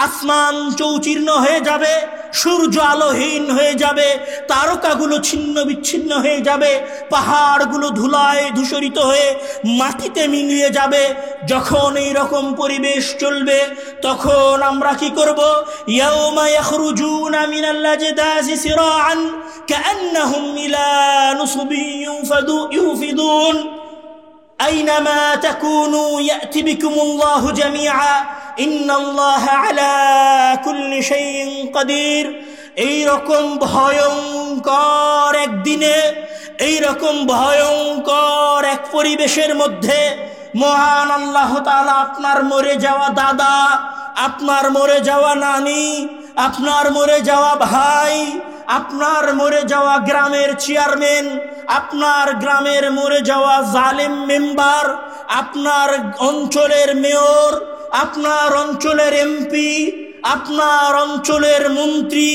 আসমান চৌচির্ণ হয়ে যাবে, সূর্য আলোহীন হয়ে যাবে, তারকাগুলো ছিন্ন বিচ্ছিন্ন হয়ে যাবে, পাহাড়গুলো ধুলায় ধূসরিত হয়ে মাটিতে মিলিয়ে যাবে। যখন এই রকম পরিবেশ চলবে তখন আমরা কি করব? ইয়াউমা ইয়াখরুজুনা মিনাল আজদাসি সিরাআন কাআন্নাহুম ইলা নুসবিন ইউফিদুন আইনামা তাকুনু ইয়াতি বিকুমুল্লাহু জামিআ ইন্নাল্লাহা আলা কুল্লি শাইইন কাদির। এই রকম ভয়ঙ্কর একদিনে, এই রকম ভয়ঙ্কর এক পরিবেশের মধ্যে মহান আল্লাহ তাআলা আপনার মরে যাওয়া দাদা, আপনার মরে যাওয়া নানি, আপনার মরে যাওয়া ভাই, আপনার মরে যাওয়া গ্রামের চেয়ারম্যান, আপনার গ্রামের মরে যাওয়া জালেম মেম্বার, আপনার অঞ্চলের মেয়র, আপনার অঞ্চলের এমপি, আপনার অঞ্চলের মন্ত্রী,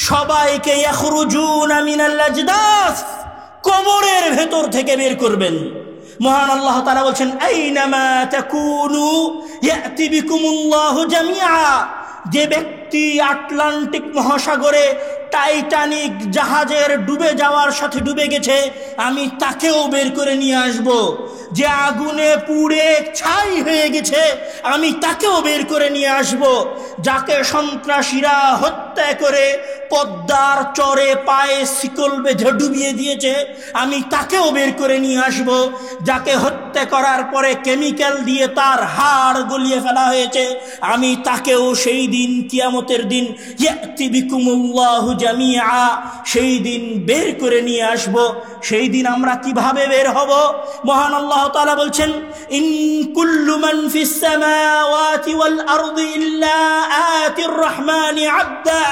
সবাইকে ইয়াখরুজুনা মিনাল আজদাস, কবরের ভেতর থেকে বের করবেন। মহান আল্লাহ তাআলা বলছেন আইনামা তাকুনু ইয়াতি বিকুমুল্লাহু জামিআ। যে ব্যক্তি আটলান্টিক মহাসাগরে টাইটানিক জাহাজের ডুবে যাওয়ার সাথে ডুবে গেছে, আমি তাকেও বের করে নিয়ে আসব। যে আগুনে পুড়ে ছাই হয়ে গেছে, আমি তাকেও বের করে নিয়ে আসব। যাকে সন্ত্রাসীরা হত্যা করে পদ্মার চরে পায়ে শিকল বেঁধে ডুবিয়ে দিয়েছে, আমি তাকেও বের করে নিয়ে আসব। যাকে হত্যা করার পরে কেমিক্যাল দিয়ে তার হাড় গলিয়ে ফেলা হয়েছে, আমি তাকেও সেই দিন কিয়ামতের দিন ইয়াতি বিকুমুল্লাহু জামিআ, সেই দিন বের করে নিয়ে আসব। সেই দিন আমরা কিভাবে বের হব? মহান আল্লাহ তাআলা বলছেন ইন কুল্লু মান ফিস সামাওয়াতি ওয়াল আরদি ইল্লা আতির রহমানি আবদা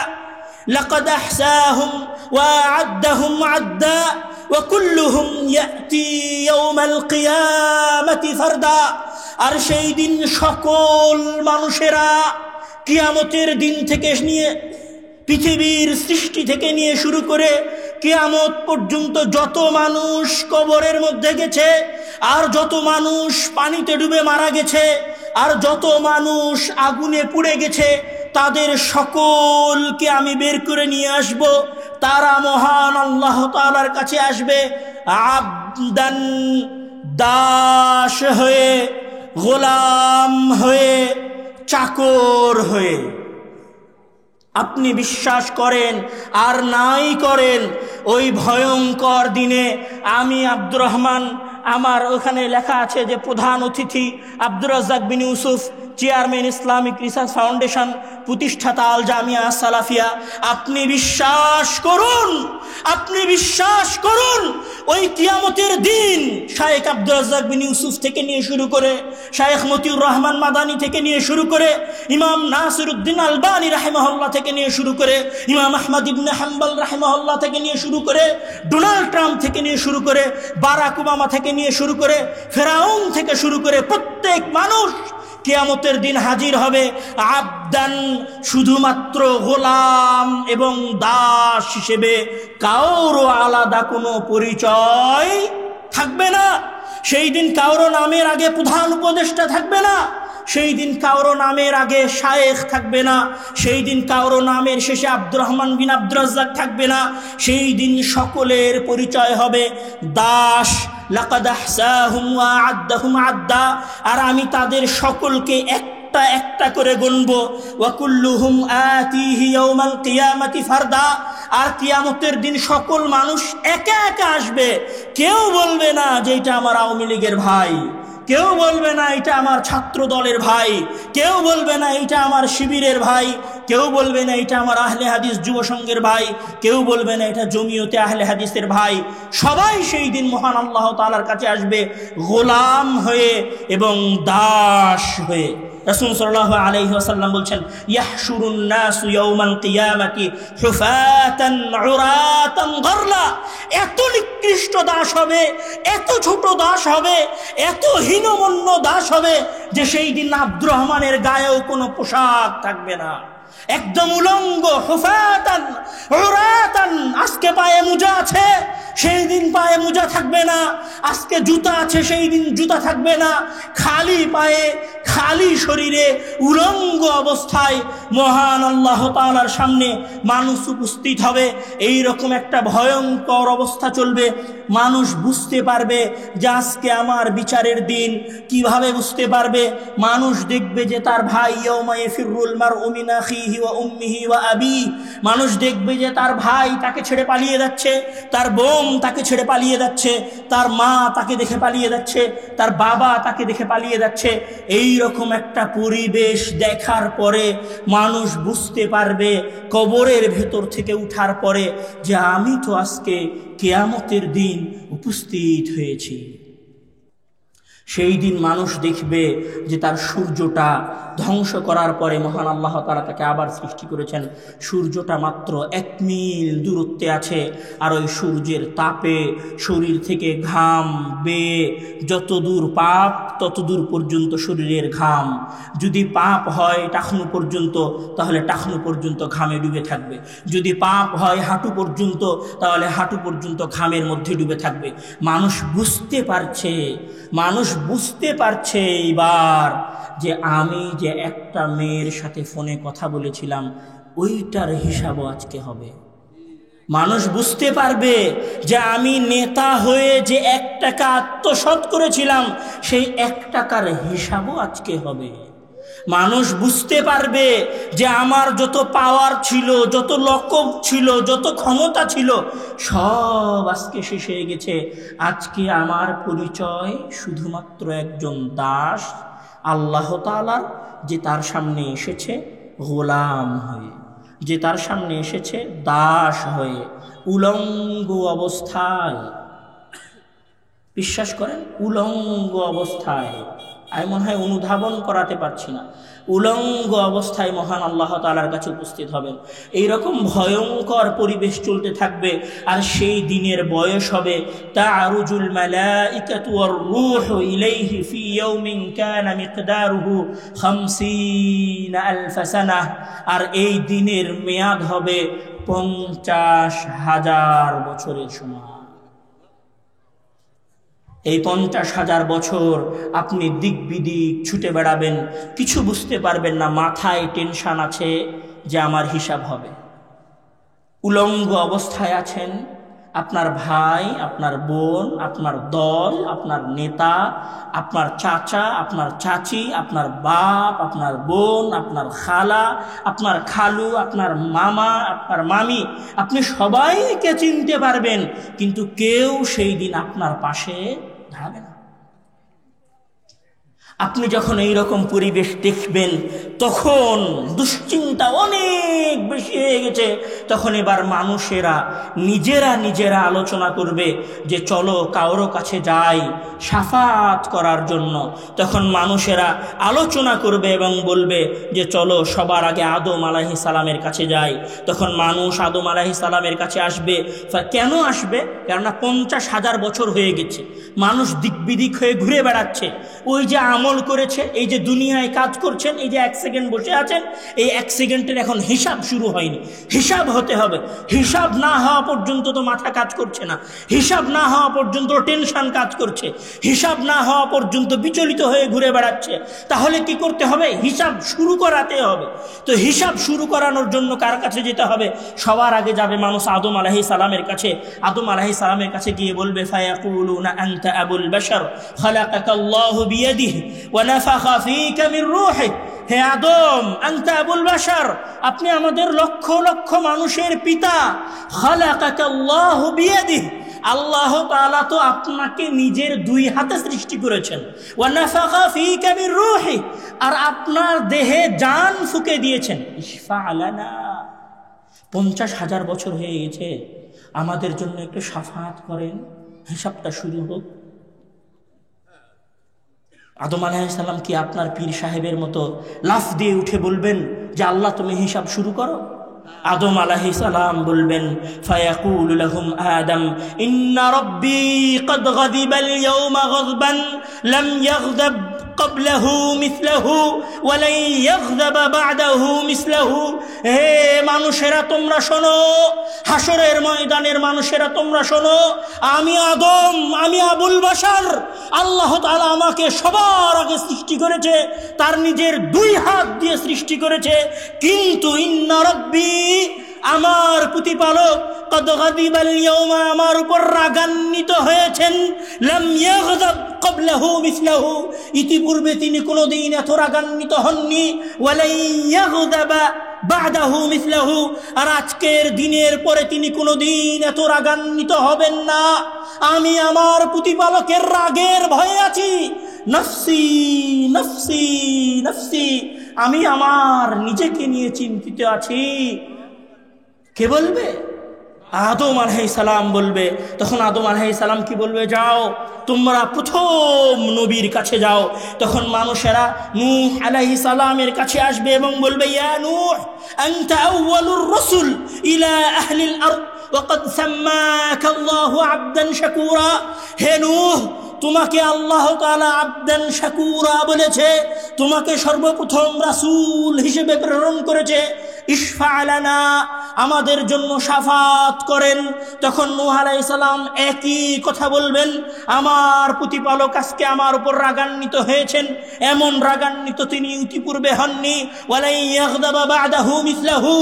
লাকাদ আহসাহুম ওয়া আ'আদ্দাহুম আ'দ্দা ওয়া কুল্লুহুম ইয়াতি ইয়াওমাল কিয়ামাতি ফারদা। আর সেই দিন সকল মানুষেরা কিয়ামতের দিন থেকে নিয়ে পৃথিবীর সৃষ্টি থেকে নিয়ে শুরু করে কিয়ামত পর্যন্ত যত মানুষ কবরের মধ্যে গেছে, আর যত মানুষ পানিতে ডুবে মারা গেছে, আর যত মানুষ আগুনে পুড়ে গেছে, তাদের সকলকে আমি বের করে নিয়ে আসব। তারা মহান আল্লাহ তাআলার কাছে আসবে আবদান, দাস হয়ে, গোলাম হয়ে, চাকর হয়ে। আপনি বিশ্বাস করেন আর নাই করেন, ওই ভয়ঙ্কর দিনে আমি আব্দুর রহমান, আমার ওখানে লেখা আছে যে প্রধান অতিথি Abdur Razzak bin Yusuf, chairman Islamic Research Foundation, প্রতিষ্ঠাতা আল জামিয়া সালাফিয়া। আপনি বিশ্বাস করুন, আপনি বিশ্বাস করুন, ওই কিয়ামতের দিন শায়েখ আব্দুর রাজ্জাক বিন ইউসুফ থেকে নিয়ে শুরু করে, শায়েখ মতিউর রহমান মাদানী থেকে নিয়ে শুরু করে, ইমাম নাসিরউদ্দিন আলবানী রাহিমাহুল্লাহ থেকে নিয়ে শুরু করে, ইমাম আহমদ ইবনে হাম্বল রাহিমাহুল্লাহ থেকে নিয়ে শুরু করে, ডোনাল্ড ট্রাম্প থেকে নিয়ে শুরু করে, বারাক ওবামা থেকে নিয়ে শুরু করে, ফেরাউন থেকে শুরু করে প্রত্যেক মানুষ কিয়ামতের দিন হাজির হবে আবদান, শুধুমাত্র গোলাম এবং দাস হিসেবে। কারো আলাদা কোনো পরিচয় থাকবে না। সেই দিন কারো নামের আগে প্রধান উপদেষ্টা থাকবে না, সেই দিন কারো নামের আগে শায়েখ থাকবে না, সেই দিন কারো নামের শেষে আব্দুর রহমান বিন আব্দুর রাজ্জাক থাকবে না। সেই দিন সকলের পরিচয় হবে দাস। লাকাদ আহসাহুম ওয়া আ'আদ্দাহুম আ'দ্দা। আর আমি তাদের সকলকে একটা একটা করে গুনব। ওয়া কুল্লুহুম আতিহি ইয়াওমাল কিয়ামাতি ফারদা। আর কিয়ামতের দিন সকল মানুষ একা একা আসবে। কেউ বলবে না যে এটা আমার আওয়ামী লীগের ভাই, কেউ বলবে না এটা আমার ছাত্র দলের ভাই, কেউ বলবে না এটা আমার শিবিরের ভাই, কেউ বলবে না এটা আমার আহলে হাদিস যুব সংঘের ভাই, কেউ বলবে না এটা জমিয়তে আহলে হাদিসের ভাই। সবাই সেই দিন মহান আল্লাহ তাআলার কাছে আসবে গোলাম হয়ে এবং দাস হয়ে। রাসূল সাল্লাল্লাহু আলাইহি ওয়াসাল্লাম বলছেন ইয়াহশুরুন নাসু ইয়াওমাল কিয়ামাতি হুফাতান উরাতান গরলা। এত নিকৃষ্ট দাস হবে, এত ছোট দাস হবে, এত হীনমন্য দাস হবে যে সেই দিন আব্দুর রহমানের গায়েও কোনো পোশাক থাকবে না, একদম উলঙ্গ। হুফাতান উরাতান। আজকে পায়ে মোজা আছে, সেই দিন পায়ে মোজা থাকবে না। আজকে জুতা আছে, সেই দিন জুতা থাকবে না। খালি পায়ে, খালি শরীরে, উলঙ্গ অবস্থায় মহান আল্লাহ তাআলার সামনে মানুষ উপস্থিত হবে। এই রকম একটা ভয়ঙ্কর অবস্থা চলবে। মানুষ বুঝতে পারবে যে আজকে আমার বিচারের দিন। কিভাবে বুঝতে পারবে? মানুষ দেখবে যে তার ভাই ইয়াউমা ইয়াফিরুল মারউ মিন আখিহি ওয়া উম্মিহি ওয়া আবি। মানুষ দেখবে যে তার ভাই তাকে ছেড়ে পালিয়ে যাচ্ছে, তার বোন তাকে ছেড়ে পালিয়ে যাচ্ছে, তার মা তাকে দেখে পালিয়ে যাচ্ছে, তার বাবা তাকে দেখে পালিয়ে যাচ্ছে। এই রকম একটা পরিবেশ দেখার পরে মানুষ বুঝতে পারবে কবরের ভেতর থেকে উঠার পরে যে আমি তো আজকে কিয়ামতের দিন উপস্থিত হয়েছি। সেই দিন মানুষ দেখবে যে তার সূর্যটা ধ্বংস করার পরে মহান আল্লাহ তাআলা তাকে আবার সৃষ্টি করেছেন। সূর্যটা মাত্র 1 মিল দূরত্বে আছে, আর ওই সূর্যের তাপে শরীর থেকে ঘাম বেয়ে যত দূর পাপ তত দূর পর্যন্ত শরীরের ঘাম। যদি পাপ হয় টাকনু পর্যন্ত, তাহলে টাকনু পর্যন্ত ঘামে ডুবে থাকবে। যদি পাপ হয় হাঁটু পর্যন্ত, তাহলে হাঁটু পর্যন্ত ঘামের মধ্যে ডুবে থাকবে। মানুষ বুঝতে পারছে এইবার যে আমি যে একটা মেয়ের সাথে ফোনে কথা বলেছিলাম ওইটার হিসাবও আজকে হবে। মানুষ বুঝতে পারবে যে আমি নেতা হয়ে যে 1 টাকা আত্মসাৎ করেছিলাম সেই 1 টাকার হিসাবও আজকে হবে। মানুষ বুঝতে পারবে যে আমার যত পাওয়ার ছিল, যত লকব ছিল, যত ক্ষমতা ছিল সব আজকে শেষ হয়ে গেছে। আজকে আমার পরিচয় শুধুমাত্র একজন দাস আল্লাহ তাআলার, যে তার সামনে এসেছে গোলাম হয়ে, যে তার সামনে এসেছে দাস হয়ে, উলঙ্গ অবস্থায়। বিশ্বাস করেন, উলঙ্গ অবস্থায়। আমি মনে হয় অনুধাবন করাতে পারছি না। উলঙ্গ অবস্থায় মহান আল্লাহ তাআলার কাছে উপস্থিত হবেন। এইরকম ভয়ঙ্কর পরিবেশ চলতে থাকবে, আর সেই দিনের বয়স হবে তা'রুজুল মালাইকাতু ওয়ার রূহু ইলাইহি ফি ইয়াউমিন কানা মিকদারুহু 50000 সানাহ। আর এই দিনের মেয়াদ হবে 50,000 বছরের সমান। এই 50,000 বছর আপনি দিক বিদিক ছুটে বেড়াবেন, কিছু বুঝতে পারবেন না। মাথায় টেনশন আছে যে আমার হিসাব হবে। উলঙ্গ অবস্থায় আছেন, আপনার ভাই, আপনার বোন, আপনার দল, আপনার নেতা, আপনার চাচা, আপনার চাচি, আপনার বাপ, আপনার বোন, আপনার খালা, আপনার খালু, আপনার মামা, আপনার মামি, আপনি সবাইকে চিনতে পারবেন, কিন্তু কেউ সেই দিন আপনার পাশে দাঁড়াবে না। আপনি যখন এই রকম পরিবেশ দেখবেন তখন দুশ্চিন্তা অনেক বেশি হয়ে গেছে। তখন এবার মানুষেরা নিজেরা আলোচনা করবে যে চলো কারো কাছে যাই শাফাত করার জন্য। তখন মানুষেরা আলোচনা করবে এবং বলবে যে চলো সবার আগে আদম আলাইহিস সালামের কাছে যাই। তখন মানুষ আদম আলাইহিস সালামের কাছে আসবে। কেন আসবে? কেননা 50,000 বছর হয়ে গেছে, মানুষ দিক বিদিক হয়ে ঘুরে বেড়াচ্ছে। ওই যে আমল করেছে, এই যে দুনিয়ায় কাজ করছেন, এই যে 1 সেকেন্ড বসে আছেন, এই 1 সেকেন্ডের এখন হিসাব শুরু হয়নি। হিসাব হতে হবে। হিসাব না হওয়া পর্যন্ত তো মাথা কাজ করছে না, হিসাব না হওয়া পর্যন্ত টেনশন কাজ করছে, হিসাব না হওয়া পর্যন্ত বিচলিত হয়ে ঘুরে বেড়াচ্ছে। তাহলে কি করতে হবে? হিসাব শুরু করাতে হবে। তো হিসাব শুরু করানোর জন্য কার কাছে যেতে হবে? সবার আগে যাবে মানুষ আদম আলাইহিস সালামের কাছে। আদম আলাইহিস সালামের কাছে গিয়ে বলবে ফায়াকুলুনা আনতা আবুল বাশার খালাকাকাল্লাহু বিয়াদিহি ওয়া নাফাখা ফীকা মির রূহি। হে আদম, আনতা আবুল বাশার, আপনি আমাদের লক্ষ লক্ষ মানুষের পিতা। খালাকাকাল্লাহু বিয়াদিহি, আল্লাহ তাআলা তো আপনাকে নিজের 2 হাতে সৃষ্টি করেছেন। ওয়া নাফাখা ফীকা মির রূহি, আর আপনার দেহে জান ফুঁকে দিয়েছেন। ইশফা লানা। 50,000 বছর হয়ে গেছে, আমাদের জন্য একটু শাফাত করেন, হিসাবটা শুরু হোক। আদম আলাইহিস সালাম কি আপনার পীর সাহেবের মতো লাফ দিয়ে উঠে বলবেন যে আল্লাহ তুমি হিসাব শুরু করো? আদম আলাইহিস সালাম বলবেন ফায়াকুলু লাহুম আদম ইন্না রাব্বী ক্বাদ গাযিবাল ইয়াওমা গাযবান লাম ইয়াগযাব ক্বাবলাহু মিসলাহু ওয়া লা ইয়াগযাব বা'দাহু মিসলাহু। হে মানুষেরা তোমরা শোনো, হাসরের ময়দানের মানুষেরা তোমরা শোনো, আমি আদম, আমি আবুল বাশার, আল্লাহ তাআলা আমাকে সবার আগে সৃষ্টি করেছে, তার নিজের 2 হাত দিয়ে সৃষ্টি করেছে। কিন্তু ইন্না রাব্বী, আমার প্রতিপালক, ক্বাদ গাযিবাল ইয়াওমা, আমার উপর রাগান্বিত হয়েছেন, লাম ইয়াগযাব ক্বাবলাহু মিসলাহু, ইতিপূর্বে তিনি কোনোদিন এত রাগান্বিত হননি, ওয়া লা ইয়াগযাবা বা'দাহু মিসলাহু, আর আজকের দিনের পরে তিনি কোনোদিন এত রাগান্বিত হবেন না। আমি আমার প্রতিপালকের রাগের ভয়ে আছি। নফসি নফসি নফসি, আমি আমার নিজেকে নিয়ে চিন্তিত আছি। কে বলবে? আদম আলাইহিস সালাম বলবে, তখন আদম আলাইহিস সালাম কি বলবে, যাও তোমরা প্রথম নবীর কাছে যাও। তখন মানুষেরা নূহ আলাইহিস সালামের কাছে আসবে এবং বলবে, ইয়া নূহ আনতা আউয়ালুর রাসূল ইলা আহলিল আরদ ওয়া ক্বাদ সাম্মাকা আল্লাহু আবদান শাকুরা। হে নূহ, তোমাকে আল্লাহ তাআলা আবদান শাকুরা বলেছে, তোমাকে সর্বপ্রথম রাসূল হিসেবে প্রেরণ করেছে। ইশফা লানা, আমাদের জন্য শাফাত করেন। তখন নূহ আলাইহিস সালাম একই কথা বলবেন, আমার প্রতিপালক আজকে আমার উপর রাগান্বিত হয়েছেন, এমন রাগান্বিত তিনি ইতিপূর্বে হননি। ওয়ালাই ইয়াগদাবা বা'দাহু মিসলাহু,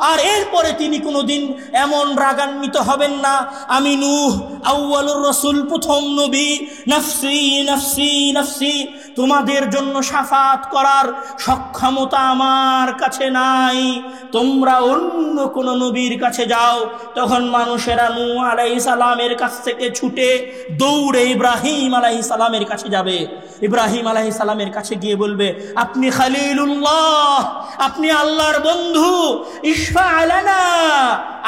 আর এরপরে তিনি কোনোদিন এমন রাগান্বিত হবেন না। আমি নূহ আউয়ালুর রাসূল, প্রথম নবী। নাফসি নাফসি নাফসি, তোমাদের জন্য শাফাত করার সক্ষমতা আমার কাছে নাই, তোমরা অন্য কোন নবীর কাছে যাও। তখন মানুষেরা নূহ আলাইহিস সালামের কাছ থেকে ছুটে দৌড়ে ইব্রাহিম আলাইহিস সালামের কাছে যাবে। ইব্রাহিম আলাইহিস সালামের কাছে গিয়ে বলবে, আপনি খলিলুল্লাহ, আপনি আল্লাহর বন্ধু, ইশফা লানা,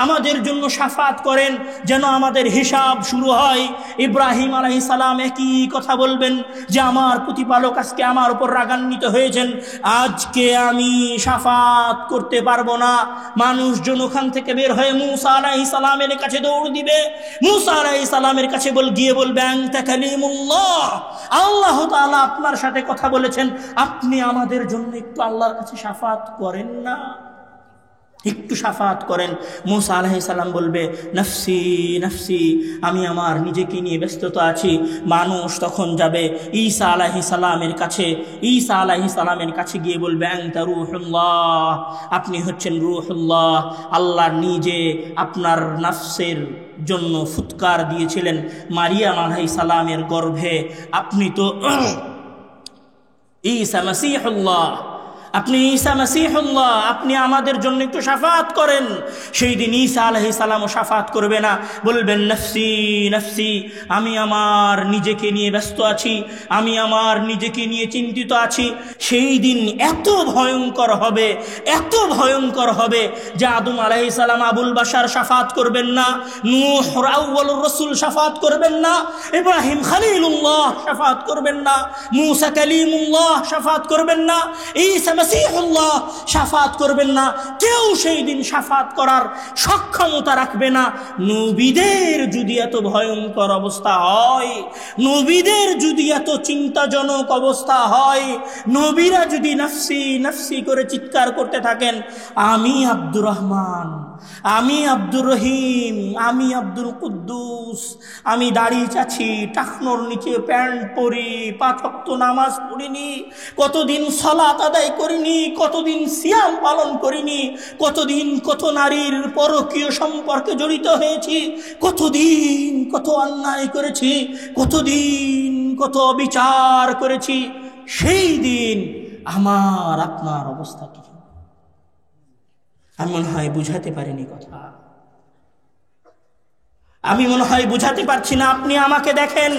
আমাদের জন্য শাফাত করেন যেন আমাদের হিসাব শুরু হয়। ইব্রাহিম আলাইহিস সালাম একই কথা বলবেন যে আমার প্রতিপালক আজকে আমার উপর রাগান্বিত হয়েছেন, আজকে আমি শাফাত করতে পারবো না। মানুষজন ওখান থেকে বের হয়ে মূসা আলাইহিস সালামের কাছে দৌড় দিবে। মূসা আলাইহিস সালামের কাছে গিয়ে বলবে, আনতা কালিমুল্লাহ, আল্লাহ তাআলা আপনার সাথে কথা বলেছেন, আপনি আমাদের জন্য একটু আল্লাহর কাছে শাফাত করেন না, একটু শাফাত করেন। মূসা আলাইহিস সালাম বলবে, নফসি নফসি, আমি আমার নিজেকে নিয়ে ব্যস্ততা আছি। মানুষ তখন যাবে ঈসা আলাইহিস সালামের কাছে। ঈসা আলাইহিস সালামের কাছে গিয়ে বলবে, আনতা রূহুল্লাহ, আপনি হচ্ছেন রূহুল্লাহ, আল্লাহ নিজে আপনার নফসের জন্য ফুৎকার দিয়েছিলেন মারিয়াম আলাইহিস সালামের গর্ভে। আপনি তো ঈসা মাসীহুল্লাহ, আপনি ঈসা মাসীহুল্লাহ, আপনি আমাদের জন্য একটু শাফাত করেন। সেই দিন ঈসা আলাইহিস সালামও শাফাত করবে না, বলবেন নফসি নফসি, আমি আমার নিজেকে নিয়ে ব্যস্ত আছি, আমি আমার নিজেকে নিয়ে চিন্তিত আছি। সেই দিন এত ভয়ঙ্কর হবে, এত ভয়ঙ্কর হবে যে আদম আলাইহিস সালাম আবুল বাশার শাফাত করবেন না, নূহ আউয়ালুর রাসূল শাফাত করবেন না, ইব্রাহিম খলিলুল্লাহ শাফাত করবেন না, মূসা কালিমুল্লাহ শাফাত করবেন না, ঈসা মাসীহুল্লাহ শাফাত করবেন না। কেউ সেই দিন শাফাত করার সক্ষমতা রাখবে না। নবীদের যদি এত ভয়ঙ্কর অবস্থা হয়, নবীদের যদি এত চিন্তাজনক অবস্থা হয়, নবীরা যদি নফসি নফসি করে চিৎকার করতে থাকেন, আমি আব্দুর রহমান, আমি আব্দুর রহিম, আমি আব্দুল কুদ্দুস, আমি দাড়ি চাচ্ছি, টাকনোর নিচে প্যান্ট পরি, 5 ওয়াক্ত নামাজ পড়িনি, কতদিন সালাত আদায় করিনি, কতদিন সিয়াম পালন করিনি, কতদিন কত নারীর পরকীয় সম্পর্কে জড়িত হয়েছি, কতদিন কত অন্যায় করেছি, কতদিন কত বিচার করেছি। সেই দিন আমার আপনার অবস্থা কি? আমি মনে হয় বুঝাতে পারিনি কথা, আমি মনে হয় বুঝাতে পারছি না। আপনি আমাকে দেখেন,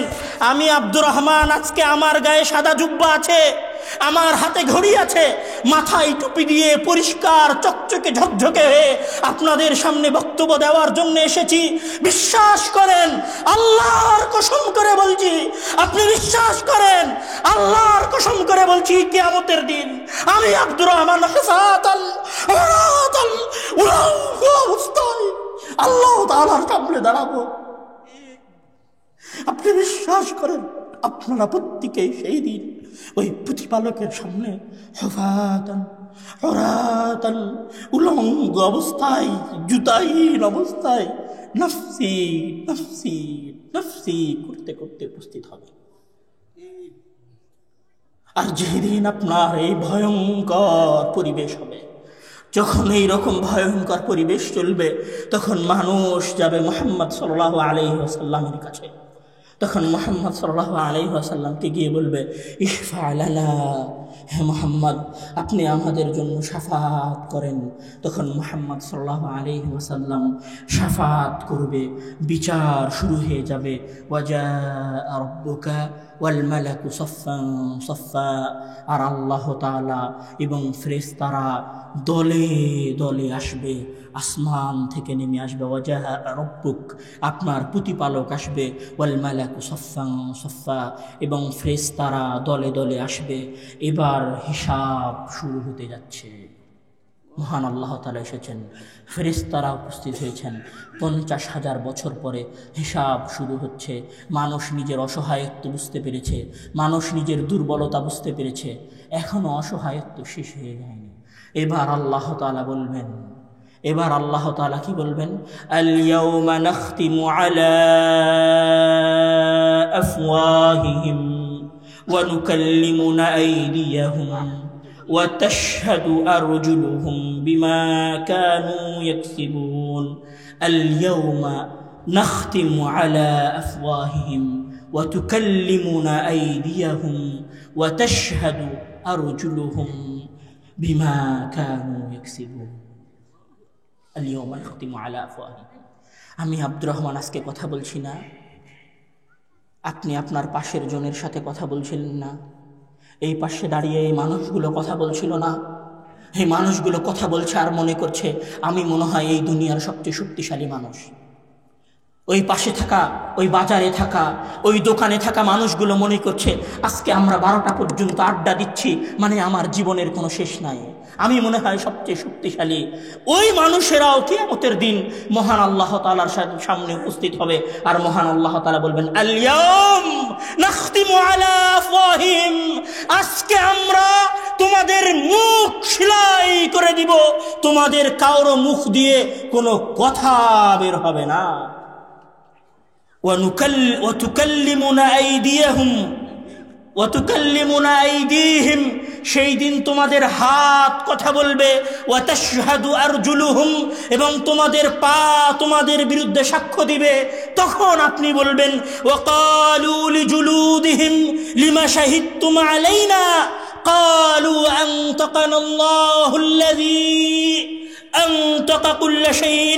আমি আব্দুর রহমান, আজকে আমার গায়ে সাদা জুব্বা আছে, আমার হাতে ঘড়ি আছে, মাথায় টুপি দিয়ে পরিষ্কার চকচকে ঝকঝকে হয়ে আপনাদের সামনে বক্তব্য দেওয়ার জন্য এসেছি। বিশ্বাস করেন, আল্লাহর কসম করে বলছি, আপনি বিশ্বাস করেন, আল্লাহর কসম করে বলছি, কিয়ামতের দিন আমি আব্দুর রহমান হুফাতাল উরাতাল উলঙ্গ অবস্থায় আল্লাহ তাআলার সামনে দাঁড়াবো। আপনি বিশ্বাস করেন, আপনারা প্রত্যেকেই সেই দিন ওই প্রতিপালকের সামনে হুফাতান উরাতাল উলঙ্গ অবস্থায়, জুতাহীন অবস্থায় নফসি নফসি নফসি করতে করতে উপস্থিত হবে। আর যেদিন আপনার এই ভয়ঙ্কর পরিবেশ হবে, যখন এইরকম ভয়ঙ্কর পরিবেশ চলবে, তখন মানুষ যাবে মুহাম্মদ সাল্লাল্লাহু আলাইহি ওয়াসাল্লামের কাছে। তখন মুহাম্মদ সাল্লাল্লাহু আলাইহি ওয়াসাল্লামকে গিয়ে বলবে, ইশফা লানা, হে মুহাম্মদ, আপনি আমাদের জন্য শাফাত করেন। তখন মুহাম্মদ সাল্লাল্লাহু আলাইহি ওয়াসাল্লাম শাফাত করবে, বিচার শুরু হয়ে যাবে। ওয়াজা রাব্বুকা ওয়াল মালাকু সাফফান সাফফা, আর আল্লাহ তাআলা এবং ফেরেশতারা দলে দলে আসবে, আসমান থেকে নেমে আসবে। ওয়াজা রাব্বুক, আপনার প্রতিপালক আসবে। ওয়াল মালাকু সাফফান সাফফা, এবং ফেরেশতারা দলে দলে আসবে। এবার হিসাব শুরু হতে যাচ্ছে। মহান আল্লাহ তাআলা এসেছেন, ফেরেশতারা উপস্থিত হয়েছেন। 50,000 বছর পরে হিসাব শুরু হচ্ছে। মানুষ নিজের অসহায়ত্ব বুঝতে পেরেছে, মানুষ নিজের দুর্বলতা বুঝতে পেরেছে। এখনো অসহায়ত্ব শেষ হয়ে যায়নি। এবার আল্লাহ তাআলা বলবেন, এবার আল্লাহ তাআলা কি বলবেন? আল ইয়াউমা নাখতিমু আলা আফওয়াহিহিম ওয়া নুকাল্লিমুনা আইদিয়াহুম ওয়া তাশহাদু আরজুলুহুম বিমা কানু ইয়াকসিবুন। আল ইয়াউমা নাখতিমু আলা আফওয়াহিহিম ওয়া তুকাল্লিমুনা আইদিয়াহুম ওয়া তাশহাদু আরজুলুহুম বিমা কানু ইয়াকসিবুন। আল ইয়াউমা নাখতিমু আলা আফওয়াহিহিম। আমি আব্দুর রহমান আজকে কথা বলছি না, আপনি আপনার পাশের জনের সাথে কথা বলছিলেন না, এই পাশে দাঁড়িয়ে এই মানুষগুলো কথা বলছিল না। এই মানুষগুলো কথা বলছে আর মনে করছে আমি মনে হয় এই দুনিয়ার সবচেয়ে শক্তিশালী মানুষ। ওই পাশে থাকা, ওই বাজারে থাকা, ওই দোকানে থাকা মানুষগুলো মনে করছে আজকে আমরা 12টা পর্যন্ত আড্ডা দিচ্ছি, মানে আমার জীবনের কোনো শেষ নাই, আমি মনে হয় সবচেয়ে শক্তিশালী। ওই মানুষেরাও কিয়ামতের দিন মহান আল্লাহ তাআলার সামনে উপস্থিত হবে, আর মহান আল্লাহ তাআলা বলবেন আল ইয়াউম নাখতিমু আলা আফওয়াহিম, আজকে আমরা তোমাদের মুখ সেলাই করে দিব, তোমাদের কারো মুখ দিয়ে কোনো কথা বের হবে না। ওয়া তুকাল্লিমুনা আইদিয়াহুম ওয়া তুকাল্লিমুনা আইদিহিম, সেই দিন তোমাদের হাত কথা বলবে। ওয়া তাশহাদু আরজুলুহুম, এবং তোমাদের পা তোমাদের বিরুদ্ধে সাক্ষ্য দিবে। তখন আপনি বলবেন ওয়া ক্বালু লিজুলুদিহিম লিমা শাহিদতুম আলাইনা ক্বালু আনতাকানাল্লাহুল্লাযী أنطق كل شيء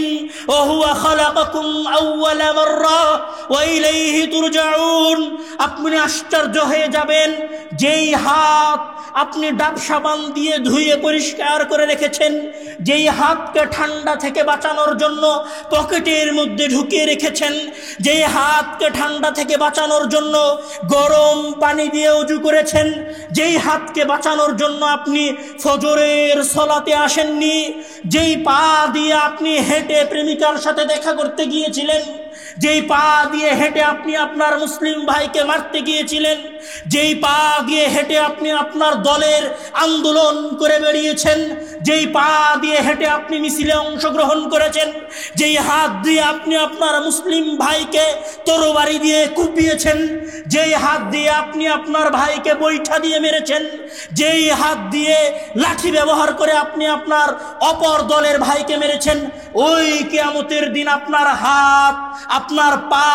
وهو خلقكم أول مرة وإليه ترجعون। আপনি আশ্চর্য হয়ে যাবেন, যেই হাত আপনি ডাব সাবান দিয়ে ধুয়ে পরিষ্কার করে রেখেছেন, যেই হাতকে ঠান্ডা থেকে বাঁচানোর জন্য পকেটের মধ্যে ঢুকিয়ে রেখেছেন, যেই হাতকে ঠান্ডা থেকে বাঁচানোর জন্য গরম পানি দিয়ে ওযু করেছেন, যেই হাতকে বাঁচানোর জন্য আপনি ফজরের সালাতে আসেননি, যেই পা দিয়ে আপনি হেঁটে প্রেমিকার সাথে দেখা করতে গিয়েছিলেন, যেই পা দিয়ে হেঁটে আপনি আপনার মুসলিম ভাইকে মারতে গিয়েছিলেন, যেই পা দিয়ে হেঁটে আপনি আপনার দলের আন্দোলন করে বেরিয়েছেন, যেই পা দিয়ে হেঁটে আপনি মিছিলে অংশগ্রহণ করেছেন, যেই হাত দিয়ে আপনি আপনার মুসলিম ভাইকে তরবারি দিয়ে কুপিয়েছেন, যেই হাত দিয়ে আপনি আপনার ভাইকে বৈঠা দিয়ে মেরেছেন, যেই হাত দিয়ে লাঠি ব্যবহার করে আপনি আপনার অপর দলের ভাইকে মেরেছেন, ওই কিয়ামতের দিন আপনার হাত, আপনার পা,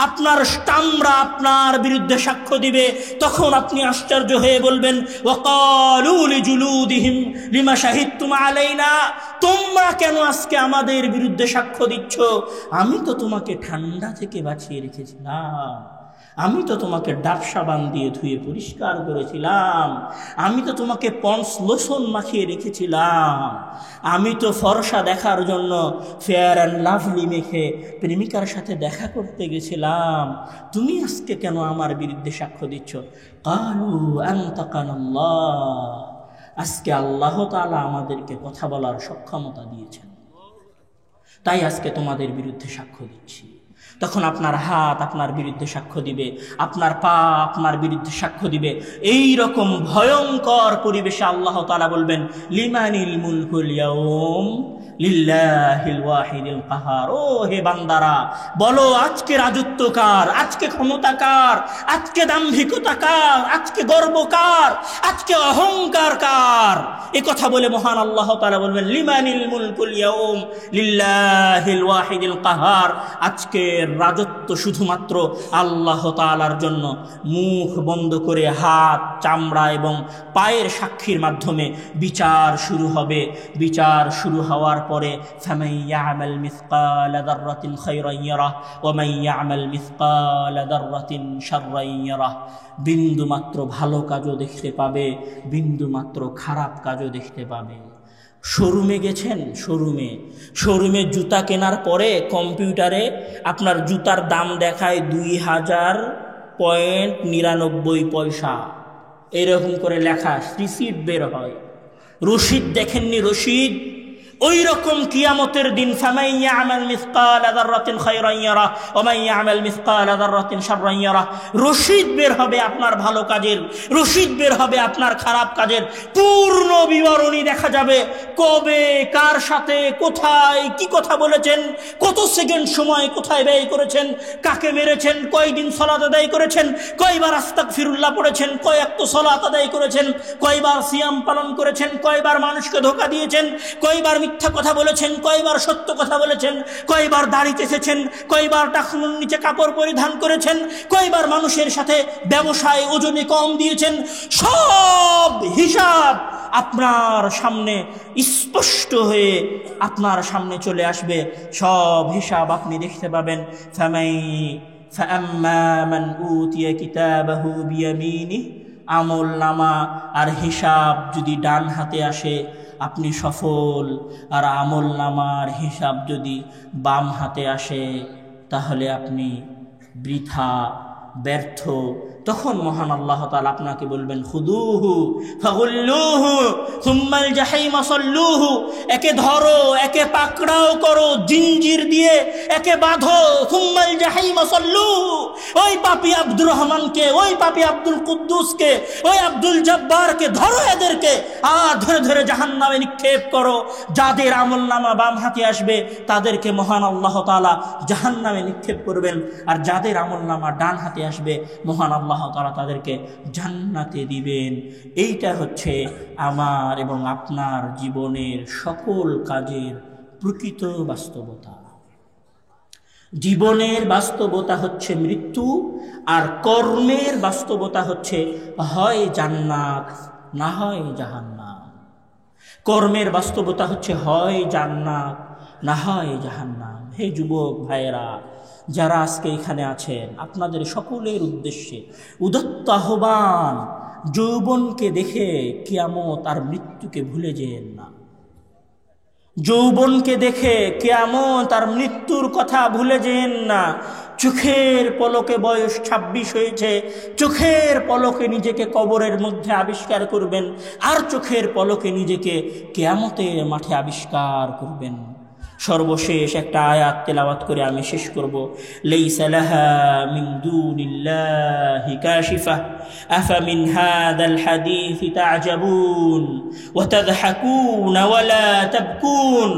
আপনার চামড়া আপনার বিরুদ্ধে সাক্ষ্য দিবে। তখন আপনি আশ্চর্য হয়ে বলবেন ওয়া ক্বালু লিজুলুদিহিম লিমা শাহিদতুম আলাইনা, তোমরা কেন আজকে আমাদের বিরুদ্ধে সাক্ষ্য দিচ্ছ? আমি তো তোমাকে ঠান্ডা থেকে বাঁচিয়ে রেখেছিলাম, আমি তো তোমাকে ডাব সাবান দিয়ে ধুয়ে পরিষ্কার করেছিলাম, আমি তো তোমাকে পন্স লোশন মাখিয়ে রেখেছিলাম, আমি তো ফর্সা দেখার জন্য ফেয়ার অ্যান্ড লাভলি মেখে প্রেমিকার সাথে দেখা করতে গেছিলাম, তুমি আজকে কেন আমার বিরুদ্ধে সাক্ষ্য দিচ্ছ? ক্বালু আনতাকানাল্লাহ, আজকে আল্লাহ তাআলা আমাদেরকে কথা বলার সক্ষমতা দিয়েছেন, তাই আজকে তোমাদের বিরুদ্ধে সাক্ষ্য দিচ্ছি। তখন আপনার হাত আপনার বিরুদ্ধে সাক্ষ্য দিবে, আপনার পা আপনার বিরুদ্ধে সাক্ষ্য দিবে। এই রকম ভয়ঙ্কর পরিবেশে আল্লাহ তাআলা বলবেন লিমানিল মুলকুল ইয়াউম লিল্লাহিল ওয়াহিদিল কাহার। ও হে বান্দারা, বলো আজকে রাজত্ব কার, আজকে ক্ষমতা কার, আজকে দাম্ভিকতা কার, আজকে গর্ব কার, আজকে অহংকার কার? এ কথা বলে মহান আল্লাহ তাআলা বলবেন লিমানিল মুলকুল ইয়াউম লিল্লাহিল ওয়াহিদিল কাহার। আজকের রাজত্ব শুধুমাত্র আল্লাহ তাআলার জন্য। মুখ বন্ধ করে হাত, চামড়া এবং পায়ের সাক্ষীর মাধ্যমে বিচার শুরু হবে। বিচার শুরু হওয়ার পরে ফামান ইয়ামাল মিসকালা যাররাতিন খায়রান ইয়ারাহ ওয়া মান ইয়ামাল মিসকালা যাররাতিন শাররান ইয়ারাহ। বিন্দু মাত্র ভালো কাজও দেখতে পাবে, বিন্দু মাত্র খারাপ কাজও দেখতে পাবে। শোরুমে গেছেন, শোরুমে জুতা কেনার পরে কম্পিউটারে আপনার জুতার দাম দেখায় 2000.99 এরকম করে লেখা রিসিট বের হয়। রশিদ দেখেননি? রশিদ ওই রকম কিয়ামতের দিন ফামান ইয়ামাল মিসকালা যাররাতিন খায়রান ইয়ারাহ ওয়া মান ইয়ামাল মিসকালা যাররাতিন শাররান ইয়ারাহ। রশিদ বের হবে আপনার ভালো কাজের, রশিদ বের হবে আপনার খারাপ কাজের। পূর্ণ বিবরণী দেখা যাবে, কবে, কার সাথে, কোথায়, কি কথা বলেছেন, কত সেকেন্ড সময় কোথায় ব্যয় করেছেন, কাকে মেরেছেন, কয়দিন সালাত আদায় করেছেন, কয়বার আস্তাগফিরুল্লাহ পড়েছেন, কয় ওয়াক্ত সালাত আদায় করেছেন, কয়বার সিয়াম পালন করেছেন, কয়বার মানুষকে ধোঁকা দিয়েছেন, কয়বার মিথ্যা কথা বলেছেন, কয়বার সত্য কথা বলেছেন, কয়বার দাড়ি চেঁচেছেন, কয়বার টাকনুর নিচে কাপড় পরিধান করেছেন, কয়বার মানুষের সাথে ব্যবসায় ওজনে কম দিয়েছেন। সব হিসাব আপনার সামনে স্পষ্ট হয়ে আপনার সামনে চলে আসবে। সব হিসাব আপনি দেখতে পাবেন। ফাআম্মা মান উতিয়া কিতাবাহু বিয়ামিনিহি, আমল নামা আর হিসাব যদি ডান হাতে আসে আপনি সফল, আর আমল নামার হিসাব যদি বাম হাতে আসে তাহলে আপনি বৃথা, ব্যর্থ। তখন মহান আল্লাহ তাআলা আপনাকে বলবেন খুদুহু ফাগুল্লুহু সুম্মাল জাহিমা সাল্লুহু। একে ধরো, একে পাকড়াও করো জিঞ্জির দিয়ে, একে বাঁধো। সুম্মাল জাহিমা সাল্লুহু। ওই পাপী আব্দুর রহমানকে, ওই পাপী আব্দুল কুদ্দুসকে, ওই আব্দুল জব্বারকে ধরো, এদেরকে আর ধরে ধরে জাহান্নামে নিক্ষেপ করো। যাদের আমলনামা বাম হাতে আসবে তাদেরকে মহান আল্লাহ তাআলা জাহান্নামে নিক্ষেপ করবেন, আর যাদের আমলনামা ডান হাতে আসবে মহান আল্লাহ তাআলা তাদেরকে জান্নাতে দিবেন। এইটা হচ্ছে আমার এবং আপনার জীবনের সকল কাজের প্রকৃত বাস্তবতা। জীবনের বাস্তবতা হচ্ছে মৃত্যু, আর কর্মের বাস্তবতা হচ্ছে হয় জান্নাত না হয় জাহান্নাম। কর্মের বাস্তবতা হচ্ছে হয় জান্নাত না হয় জাহান্নাম। হে যুবক ভাইয়েরা, যারা আজকে এখানে আছেন, আপনাদের সকলের উদ্দেশ্যে উদাত্ত আহ্বান, যৌবনকে দেখে কিয়ামত আর মৃত্যুকে ভুলে যেন না। যৌবনকে দেখে কিয়ামত আর মৃত্যুর কথা ভুলে যেন না। চোখের পলকে বয়স 26 হয়েছে, চোখের পলকে নিজেকে কবরের মধ্যে আবিষ্কার করবেন, আর চোখের পলকে নিজেকে কিয়ামতের মাঠে আবিষ্কার করবেন। সর্বশেষ একটা আয়াত তেলাওয়াত করে আমি শেষ করব। লাইসা লাহা মিন দুনিল্লাহি কাশিফা আফামিন হাদাল হাদীসি তা'জাবুন ওয়া তাদহাকুন ওয়া লা তাবকুন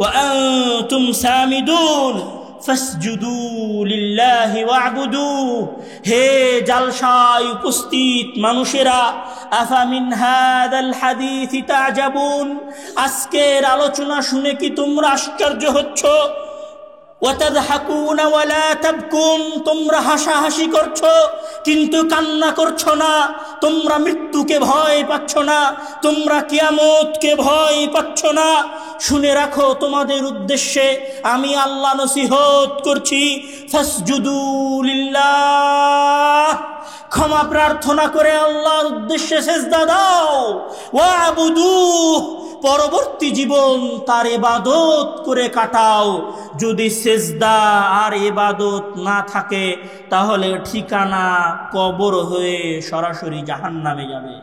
ওয়া আনতুম সামিদুন ফাসজুদু লিল্লাহি ওয়া'বুদু। হে জালসায় উপস্থিত মানুষেরা, আফামিন হাদাল হাদীসি তা'জাবুন, আজকের আলোচনা শুনে কি তোমরা আশ্চর্য হচ্ছ? ওয়া তাদহাকুন ওয়া লা তাবকুন, তোমরা হাসাহাসি করছো কিন্তু কান্না করছো না। তোমরা মৃত্যুকে ভয় পাচ্ছ না, তোমরা কিয়ামতকে ভয় পাচ্ছ না। শুনে রাখো, তোমাদের উদ্দেশ্যে আমি আল্লাহ নসিহত করছি, ফাসজুদু লিল্লাহ, ক্ষমা প্রার্থনা করে আল্লাহর উদ্দেশ্যে সিজদা দাও। ওয়া'বুদু, পরবর্তী জীবন তার ইবাদত করে কাটাও। যদি সিজদা আর ইবাদত না থাকে তাহলে ঠিকানা কবর হয়ে সরাসরি জাহান্নামে যাবে।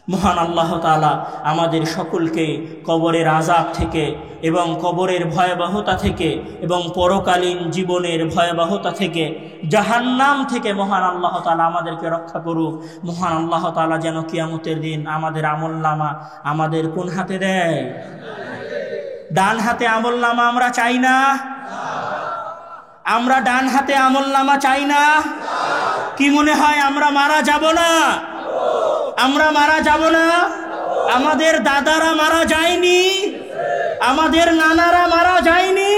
মহান আল্লাহ তাআলা আমাদের সকলকে কবরের আযাব থেকে এবং কবরের ভয়াবহতা থেকে এবং পরকালীন জীবনের ভয়াবহতা থেকে, জাহান্নাম থেকে মহান আল্লাহ তাআলা আমাদেরকে রক্ষা করুক। মহান আল্লাহ তাআলা যেন কিয়ামতের দিন আমাদের আমলনামা আমাদের কোন হাতে দেয়? ডান হাতে আমলনামা আমরা চাই না? আমরা ডান হাতে আমলনামা চাই না? কি মনে হয় আমরা মারা যাব না? আমরা মারা যাব না? আমাদের দাদারা মারা যায়নি? আমাদের নানারা মারা যায়নি?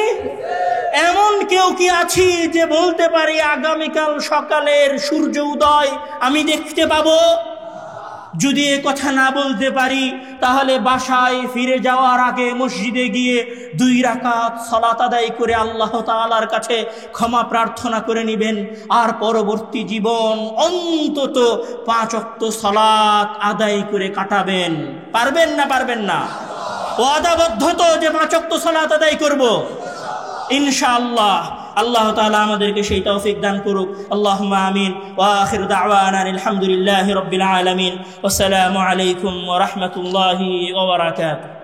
এমন কেউ কি আছি যে বলতে পারি আগামীকাল সকালের সূর্য উদয় আমি দেখতে পাবো? যদি এ কথা না বলতে পারি তাহলে বাসায় ফিরে যাওয়ার আগে মসজিদে গিয়ে 2 রাকাত সালাত আদায় করে আল্লাহ তাআলার কাছে ক্ষমা প্রার্থনা করে নেবেন, আর পরবর্তী জীবন অন্তত 5 ওয়াক্ত সালাত আদায় করে কাটাবেন। পারবেন না? পারবেন না? ওয়াদাবদ্ধ তো যে 5 ওয়াক্ত সালাত আদায় করব ইনশাআল্লাহ। আল্লাহ তাআলা আমাদেরকে সেই তৌফিক দান করুক। আল্লাহুম্মা আমিন। ওয়া আখিরু দাওয়ানা আলহামদুলিল্লাহি রাব্বিল আলামিন। ওয়াসসালামু আলাইকুম ওয়া রাহমাতুল্লাহি ওয়া বারাকাতুহু।